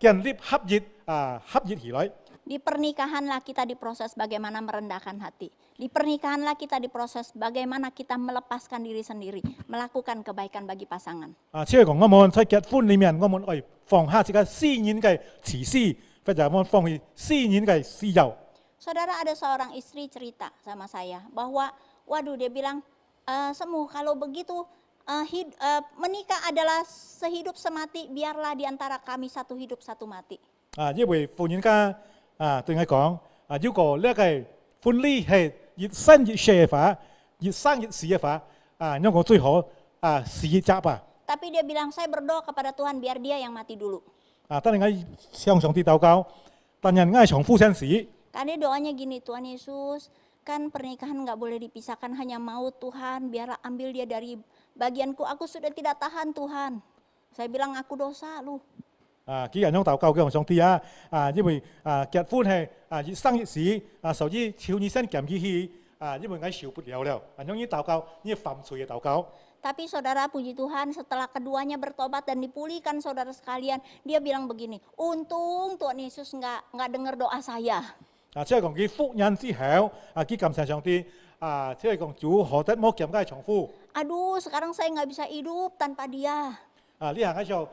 建立合意起來。 Di pernikahanlah kita diproses bagaimana merendahkan hati. Di pernikahanlah kita diproses bagaimana kita melepaskan diri sendiri, melakukan kebaikan bagi pasangan. 即係講我們在結婚裡面，我們會放下自己私人嘅自私，或者我們放棄私人嘅自由。 Saudara, ada seorang istri cerita sama saya bahwa, waduh dia bilang, Semu kalau begitu menikah adalah sehidup semati, biarlah di antara kami satu hidup satu mati. 因為婦人家對我講，如果呢個婚禮係越生越社法，越生越事嘅法，因為我最好事業集啊， Tapi dia bilang, saya berdoa kepada Tuhan biar dia yang mati dulu. 等你嗌向上帝禱告，但人嗌重複生死， Karena doanya gini, Tuhan Yesus, kan pernikahan nggak boleh dipisahkan, hanya maut Tuhan, biarlah ambil dia dari bagianku, aku sudah tidak tahan Tuhan. Saya bilang aku dosa lu. 幾人樣禱告嘅上帝啊，因為結婚係越生越死，所以求你先減去因為我受不了了，樣呢禱告，呢犯罪嘅禱告。 Tapi saudara puji Tuhan setelah keduanya bertobat dan dipulihkan saudara sekalian, dia bilang begini, untung Tuhan Yesus nggak dengar doa saya. 即係講佢復恩之後，佢感謝上帝，即係講主何得冇減解重複。 Aduh sekarang saya nggak bisa hidup tanpa dia. 呢行嘅時候，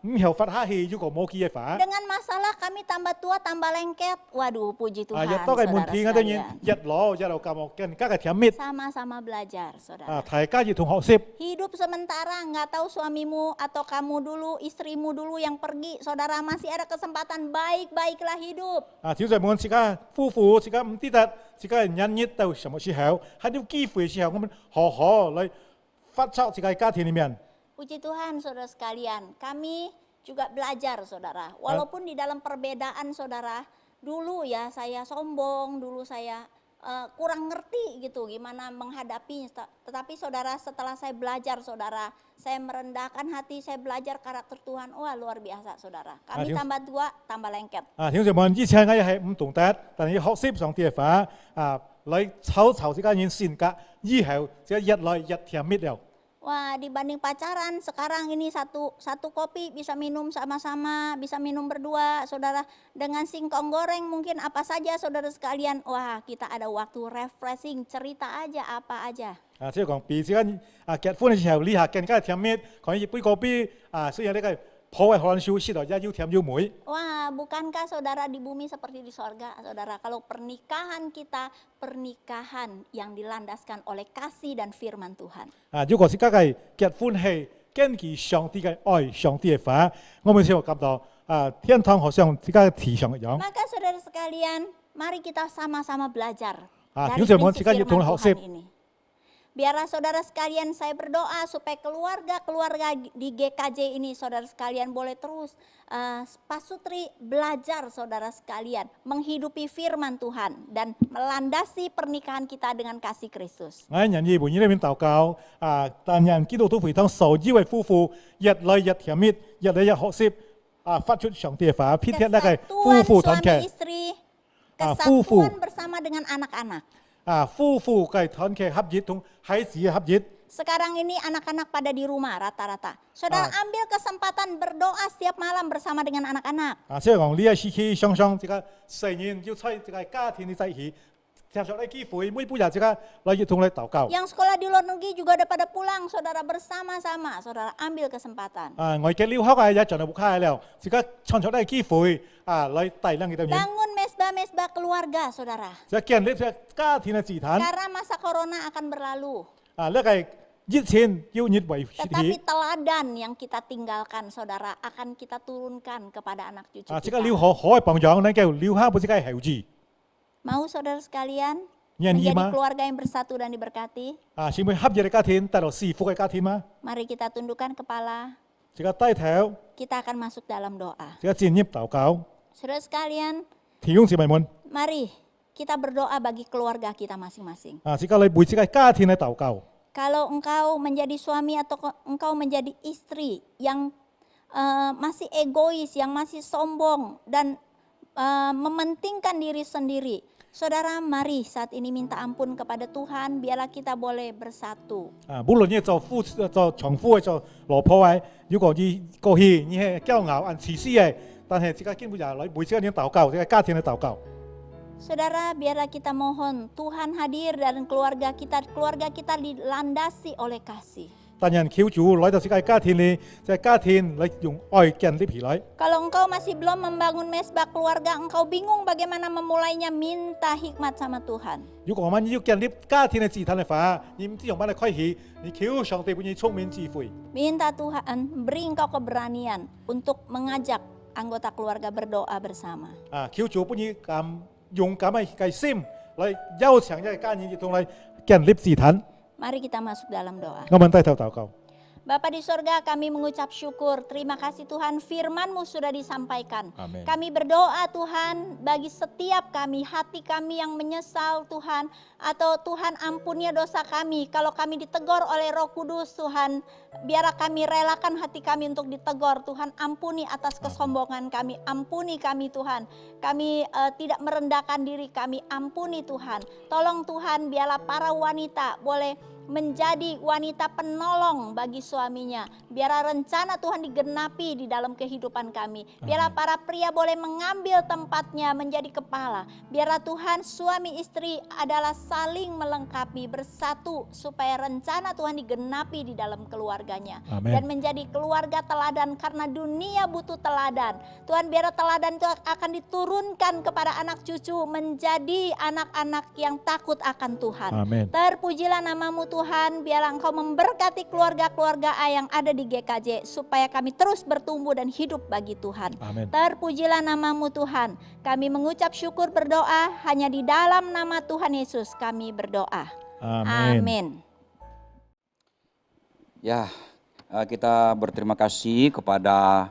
唔後發下氣，如果冇佢嘅法， Dengan masalah kami tambah tua tambah lengket. Waduh puji Tuhan 日多嘅問 saudara 題，我當然 sekalian. 日攞日落咁我跟家嘅甜蜜， Sama-sama belajar saudara. 大家要同學習。 Hidup sementara nggak tahu suamimu atau kamu dulu, istrimu dulu yang pergi. Saudara masih ada kesempatan baik-baiklah hidup. 小在問自家夫婦，自家唔知得，自家人日到什麼時候，喺啲機會嘅時候，我們好好來發出自己家庭裡面。 Puji Tuhan saudara sekalian, kami juga belajar saudara. Walaupun di dalam perbedaan saudara, dulu ya saya sombong, dulu saya kurang ngerti gitu gimana menghadapi. Tetapi saudara setelah saya belajar saudara, saya merendahkan hati, saya belajar karakter Tuhan. Wah luar biasa saudara. Kami tambah tua, tambah lengket. 小在問以前我係唔懂得，但係要學習上帝嘅法，來湊自家人性格，以後就日來日甜蜜了。 Wah dibanding pacaran sekarang ini satu kopi bisa minum sama-sama, bisa minum berdua saudara. Dengan singkong goreng mungkin apa saja saudara sekalian. Wah kita ada waktu refreshing, cerita aja apa aja. 即係講彼此間結婚嘅時候，呢下更加甜蜜，講一杯咖啡，雖然呢個破壞可能少少，但係要甜要美。 Wah bukankah saudara di bumi seperti di sorga saudara. Kalau pernikahan kita pernikahan yang dilandaskan oleh kasih dan firman Tuhan. 如果是家嘅結婚係根據上帝嘅愛、上帝嘅法，我們先會感到天堂好像自家嘅地上一樣。 Maka saudara sekalian, mari kita sama-sama belajar dari yung sabi mo, prinsip sika yung firman tunang Tuhan ini. Biarlah saudara sekalian saya berdoa supaya keluarga-keluarga di GKJ ini saudara sekalian boleh terus pasutri belajar saudara sekalian menghidupi firman Tuhan dan melandasi pernikahan kita dengan kasih Kristus. 人人以為呢邊禱告，但人基督徒會當受依為夫婦，日來日甜蜜，日來日學習，發出上帝嘅法，偏偏那個夫 Kesatuan 婦團 suami 契， istri, Fufu. kesatuan bersama dengan anak-anak. 夫婦嘅團契合一同孩子嘅合一。 Sekarang ini anak-anak pada di rumah rata-rata. Saudara ambil kesempatan berdoa setiap malam bersama dengan anak-anak. 即係講呢一次去上上，這個成年要在這個家庭嘅在一起，接受呢機會，每日這個來一同來禱告。 Yang sekolah di luar negeri juga udah pada pulang, saudara bersama-sama. Saudara ambil kesempatan. 外嘅了學嘅一陣就冇開了，這個創造呢機會來帶領佢哋。 Bangun mesbah-mesbah keluarga, saudara. 就建立這家庭嘅祭壇， Karena masa corona akan berlalu. 呢個疫情要越為 Tetapi teladan yang kita tinggalkan, saudara, akan kita turunkan kepada anak cucu 這個 kita. 了學可以幫養呢叫了學不是個後字。 Mau saudara sekalian Yang menjadi lima. keluarga yang bersatu dan diberkati? 是咪合一嘅家庭帶來幸福嘅家庭嗎？ Mari kita tundukkan kepala. 這個低頭， Kita akan masuk dalam doa. 這個進入禱告， Saudara sekalian, 弟兄姊妹們， mari kita berdoa bagi keluarga kita masing-masing. 這個嚟為這個家庭嚟禱告。 Kalau engkau menjadi suami atau engkau menjadi istri yang masih egois, yang masih sombong dan mementingkan diri sendiri, saudara mari saat ini minta ampun kepada Tuhan, biarlah kita boleh bersatu. 無論你做丈夫嘅做老婆嘅，如果你過去你係驕傲按自私嘅，但係這個根本就係嚟為這個人禱告，這個家庭嚟禱告。 Saudara, biarlah kita mohon Tuhan hadir dan keluarga kita dilandasi oleh kasih. 但人求主來到這個家庭裏，這個家庭嚟用愛建立起來。 Kalau engkau masih belum membangun mesbah keluarga, engkau bingung bagaimana memulainya, minta hikmat sama Tuhan. 如果我們要建立家庭嘅祭壇嘅話，你唔知用乜嚟開始，你求上帝俾你聰明智慧。 Minta Tuhan beri engkau keberanian untuk mengajak anggota keluarga berdoa bersama. 求主俾你咁勇敢嘅心來邀請一個家人一同來建立祭壇， Mari kita masuk dalam doa. 我們低頭禱告。 Bapa di sorga, kami mengucap syukur. Terima kasih Tuhan, firman-Mu sudah disampaikan. Amin. Kami berdoa Tuhan bagi setiap kami, hati kami yang menyesal Tuhan. Atau Tuhan ampuni dosa kami. Kalau kami ditegur oleh Roh Kudus Tuhan, biarlah kami relakan hati kami untuk ditegur. Tuhan ampuni atas kesombongan kami. Ampuni kami Tuhan. Kami tidak merendahkan diri kami. Ampuni Tuhan. Tolong Tuhan, biarlah para wanita boleh menjadi wanita penolong bagi suaminya. Biarlah rencana Tuhan digenapi di dalam kehidupan kami. Biarlah para pria boleh mengambil tempatnya menjadi kepala. Biarlah Tuhan suami istri adalah saling melengkapi, bersatu supaya rencana Tuhan digenapi di dalam keluarganya. Amin. Dan menjadi keluarga teladan karena dunia butuh teladan. Tuhan biarlah teladan itu akan diturunkan kepada anak cucu menjadi anak-anak yang takut akan Tuhan. Amin. Terpujilah namamu Tuhan, biarlah Engkau memberkati keluarga-keluarga yang ada di GKJ supaya kami terus bertumbuh dan hidup bagi Tuhan. Amin. Terpujilah namamu Tuhan. Kami mengucap syukur berdoa hanya di dalam nama Tuhan Yesus kami berdoa. Amin. Amin. Ya, kita berterima kasih kepada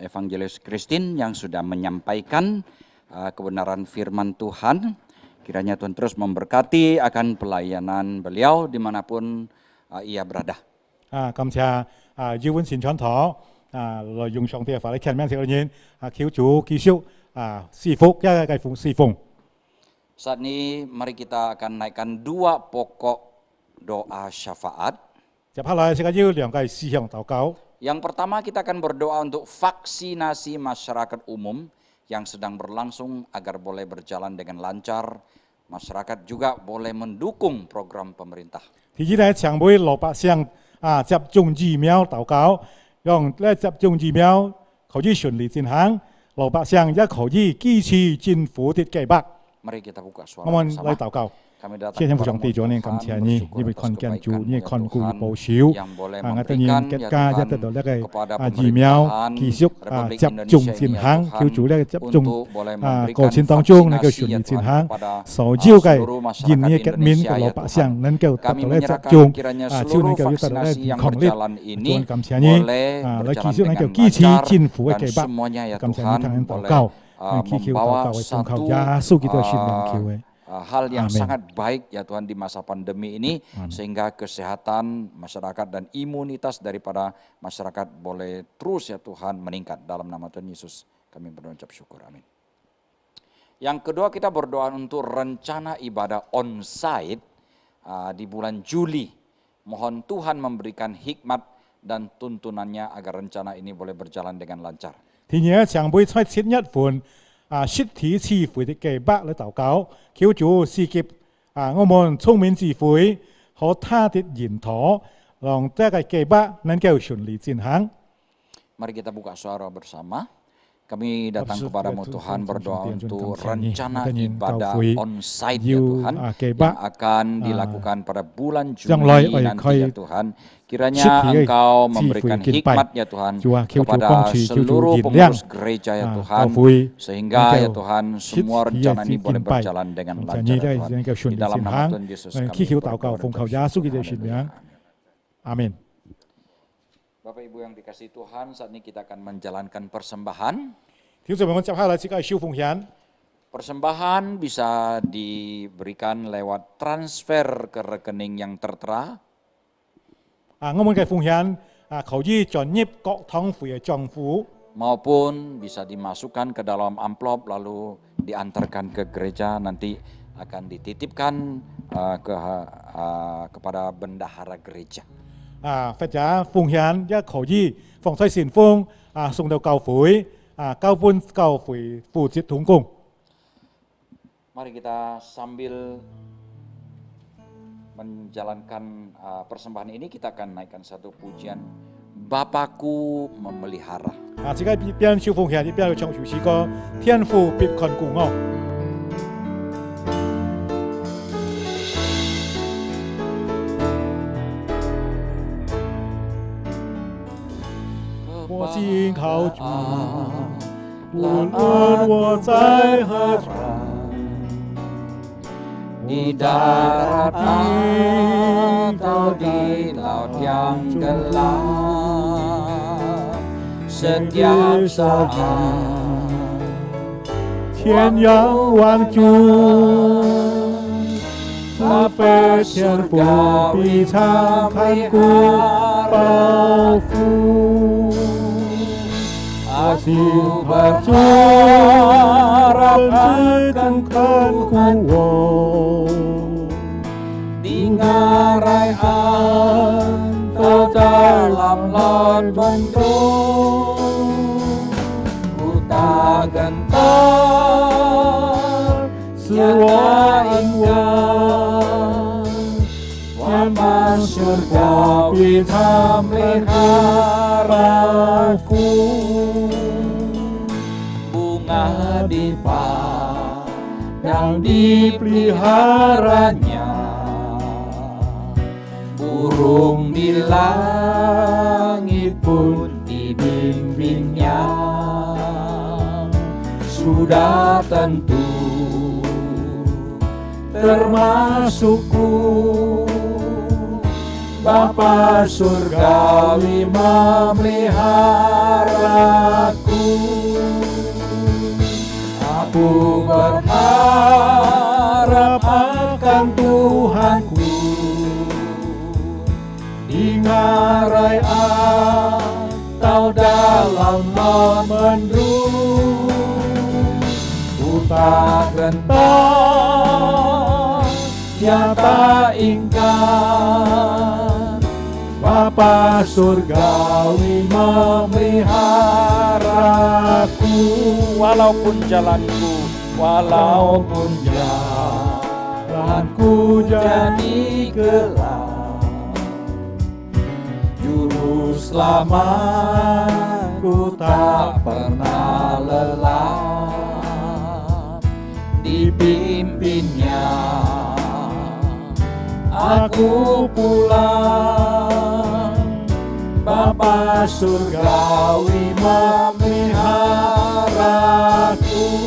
Evangelis Christine yang sudah menyampaikan kebenaran firman Tuhan. Kiranya Tuhan terus memberkati akan pelayanan beliau dimanapun ia berada. 感謝耀恩善長堂來用上帝嘅法嚟傾咩事嘅人求主繼續賜福一個侍奉。 Saat ini mari kita akan naikkan 2 pokok doa syafaat. 接下來係要兩個事項禱告。 Yang pertama kita akan berdoa untuk vaksinasi masyarakat umum yang sedang berlangsung agar boleh berjalan dengan lancar. Masyarakat juga boleh mendukung program pemerintah. 第二咧，常為老百姓接種疫苗禱告，讓咧接種疫苗可以順利進行，老百姓也可以支持政府的計劃。 Mari kita buka 我 suara 們 bersama. 來禱告。 Kami datang 謝天父 kepadamu 上帝咗呢，感 Tuhan, 謝你， bersyukur 因為 atas 看見主 kebaikan-Mu 呢 ya 看顧 Tuhan, 保守， yang boleh 我哋 memberikan 嘅 ya 家一 Tuhan 得到呢個 kepada 疫苗 pemerintahan 繼續 Republik 接種 Indonesia 進 ini ya 行，叫 Tuhan, 主呢接種 untuk boleh 過 memberikan 程當中能夠 vaksinasi 順利 ya 進 Tuhan 行， kepada 所有嘅 seluruh 現 masyarakat 嘅嘅面 Indonesia 嘅老 ya 百 Tuhan. 姓能夠得 Kami 到呢接 menyerahkan 種， kiranya 超能 seluruh 夠得到呢 vaksinasi 健 yang 康力。 berjalan ini 主感謝你， boleh 來繼 berjalan 續能 dengan 夠支持 lancar 政府嘅 dan 計劃。 semuanya ya 感謝你 Tuhan 聽禱 boleh 告，祈求禱 membawa 告係奉靠 satu 耶穌基督嘅聖名求嘅。 hal yang Amin. sangat baik ya Tuhan di masa pandemi ini Amin. sehingga kesehatan masyarakat dan imunitas daripada masyarakat boleh terus ya Tuhan meningkat dalam nama Tuhan Yesus kami berucap syukur amin. Yang kedua kita berdoa untuk rencana ibadah on-site di bulan Juli. Mohon Tuhan memberikan hikmat dan tuntunannya agar rencana ini boleh berjalan dengan lancar. 第二常會出設一款實體智慧的計劃嚟禱告，求主賜給我們聰明智慧和他的研討，讓這個計劃能夠順利進行。 Mari kita buka suara bersama. Kami datang kepadamu Tuhan berdoa untuk rencana ibadah on-site ya Tuhan yang akan dilakukan pada bulan Juli nanti ya Tuhan. Kiranya Engkau memberikan hikmat ya Tuhan kepada seluruh pengurus gereja ya Tuhan. Sehingga ya Tuhan semua rencana ini boleh berjalan dengan lancar ya Tuhan. Di dalam nama Tuhan Yesus kami berdoa. Amin. Bapak Ibu yang dikasihi Tuhan, saat ini kita akan menjalankan persembahan. Persembahan bisa diberikan lewat transfer ke rekening yang tertera. Maupun bisa dimasukkan ke dalam amplop lalu diantarkan ke gereja, nanti akan dititipkan kepada bendahara gereja. 或者奉獻一可以放在善風送到教會交搬教會負責同工。 Mari kita sambil menjalankan persembahan ini kita akan naikkan satu pujian Bapakku memelihara. 自己一邊燒奉獻一邊唱首詩歌，天父必看顧我。 我信靠主，无论我在何处， di darat atau di laut yang gelap, setiap saat 天仰望主，他飞天不必常看顾保护。 Aku berharap akan Tuhan di ngarai Engkau dalam laut mendung. Ku tak gentar, tiada ingat, Bapa surgawi telah meliharaku. Bunga di padang dipeliharanya, burung di langit pun dibimbingnya. Sudah tentu termasukku, Bapa surgawi memeliharaku. Aku berharap akan Tuhanku di ngarai atau dalam laut mendung. Ku tak gentar, tiada ingkar, Bapa surgawi memeliharaku. Walaupun jalanku jadi gelap, juru selamatku tak pernah lelah. Dipimpinnya aku pulang, Bapa surgawi memeliharaku.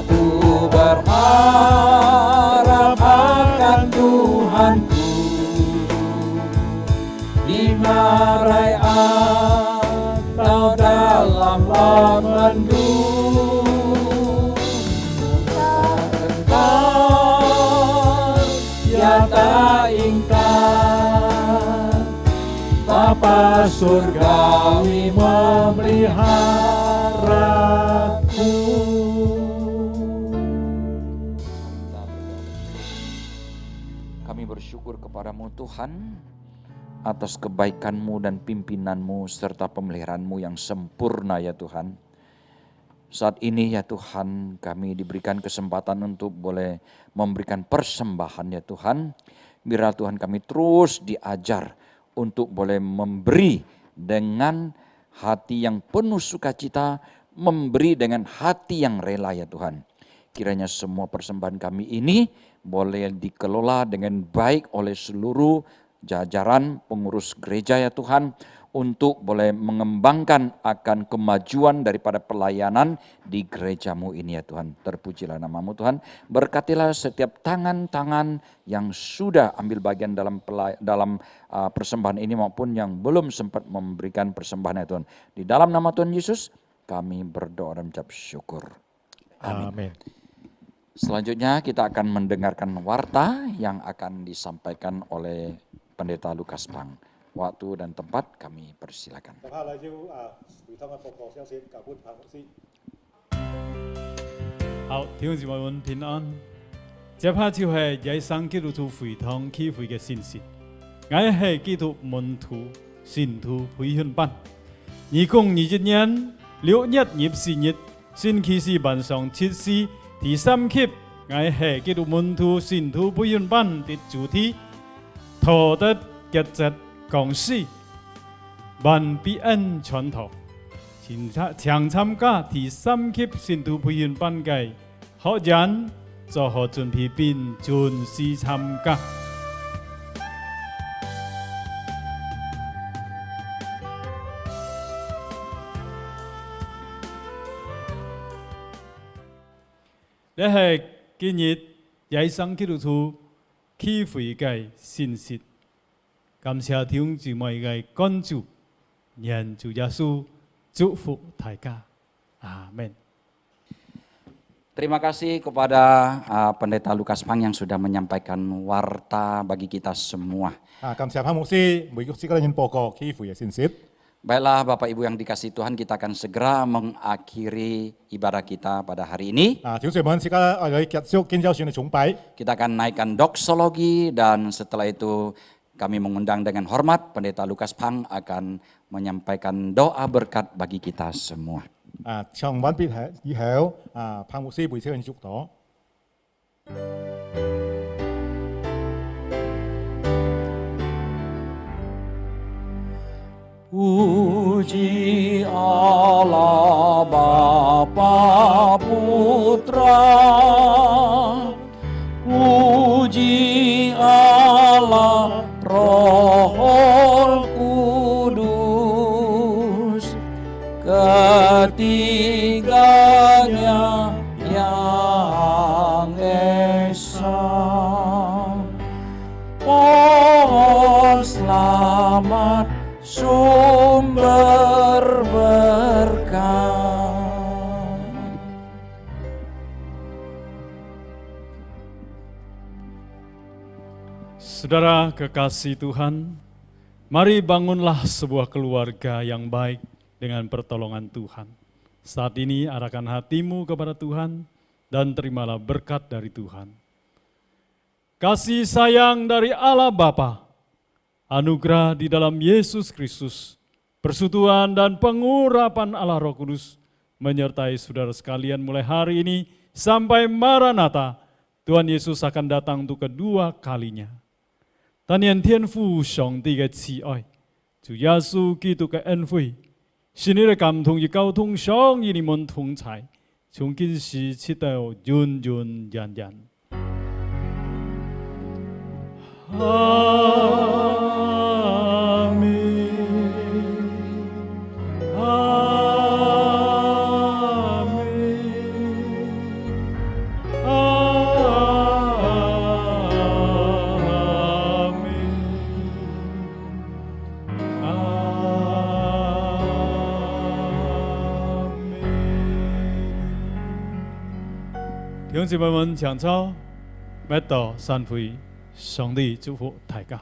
Aku berharap akan Tuhanku di ngarai atau dalam laut mendung. Tiada ingkar, Bapa surgawi memeliharaku. Kami bersyukur kepadamu Tuhan atas kebaikan-Mu dan pimpinan-Mu serta pemeliharaan-Mu yang sempurna ya Tuhan. Saat ini ya Tuhan, kami diberikan kesempatan untuk boleh memberikan persembahan ya Tuhan. Biarlah Tuhan kami terus diajar untuk boleh memberi dengan hati yang penuh sukacita, memberi dengan hati yang rela ya Tuhan. Kiranya semua persembahan kami ini boleh dikelola dengan baik oleh seluruh jajaran pengurus gereja ya Tuhan, untuk boleh mengembangkan akan kemajuan daripada pelayanan di gereja-Mu ini ya Tuhan. Terpujilah nama-Mu Tuhan. Berkatilah setiap tangan-tangan yang sudah ambil bagian dalam persembahan ini maupun yang belum sempat memberikan persembahan ya Tuhan. Di dalam nama Tuhan Yesus kami berdoa dan mengucap syukur. Amin. Selanjutnya kita akan mendengarkan warta yang akan disampaikan oleh Pendeta Lukas Pang. Waktu dan tempat kami persilakan. 好，弟兄姊妹們平安。接下就係耶穌基督徒會堂聚會嘅信息。我係基督門徒信徒培訓班。2021年6月24日，星期四晚上7時第3期，我係基督門徒信徒培訓班嘅主題，托得傑質講師，萬必恩傳統。請參加第3期信徒培訓班嘅學員做好準備並準時參加。你係今日耶稣基督徒起悔嘅信息，感謝弟兄姊妹嘅關注，願主耶穌祝福大家，阿門。 Terima kasih kepada Pendeta Lukas Pang yang sudah menyampaikan warta bagi kita semua. 感謝潘牧師每個時間報告起悔嘅信息。 Baiklah Bapak Ibu yang dikasihi Tuhan, kita akan segera mengakhiri ibadah kita pada hari ini. 弟兄姊妹，而家我哋結束建造選嘅崇拜， Kita akan naikkan doksologi dan setelah itu kami mengundang dengan hormat Pendeta Lukas Pang akan menyampaikan doa berkat bagi kita semua. 唱完畢以後，潘牧師會先祝禱。 Puji Allah Bapa Putra, puji Allah Roh Kudus, ketiganya yang esa. Pohon selamat sumber berkah. Saudara kekasih Tuhan, mari bangunlah sebuah keluarga yang baik dengan pertolongan Tuhan. Saat ini arahkan hatimu kepada Tuhan dan terimalah berkat dari Tuhan. Kasih sayang dari Allah Bapa, anugerah di dalam Yesus Kristus, persekutuan dan pengurapan Allah Roh Kudus menyertai saudara sekalian mulai hari ini sampai Maranatha. Tuhan Yesus akan datang untuk kedua kalinya. 但愿天父上帝嘅慈愛，主耶穌基督嘅恩惠，神你嘅感動與交通上與你們同在，從今時直到永永遠遠。阿們，阿們，弟兄姊妹們，長操，麥道散會，上帝祝福大家。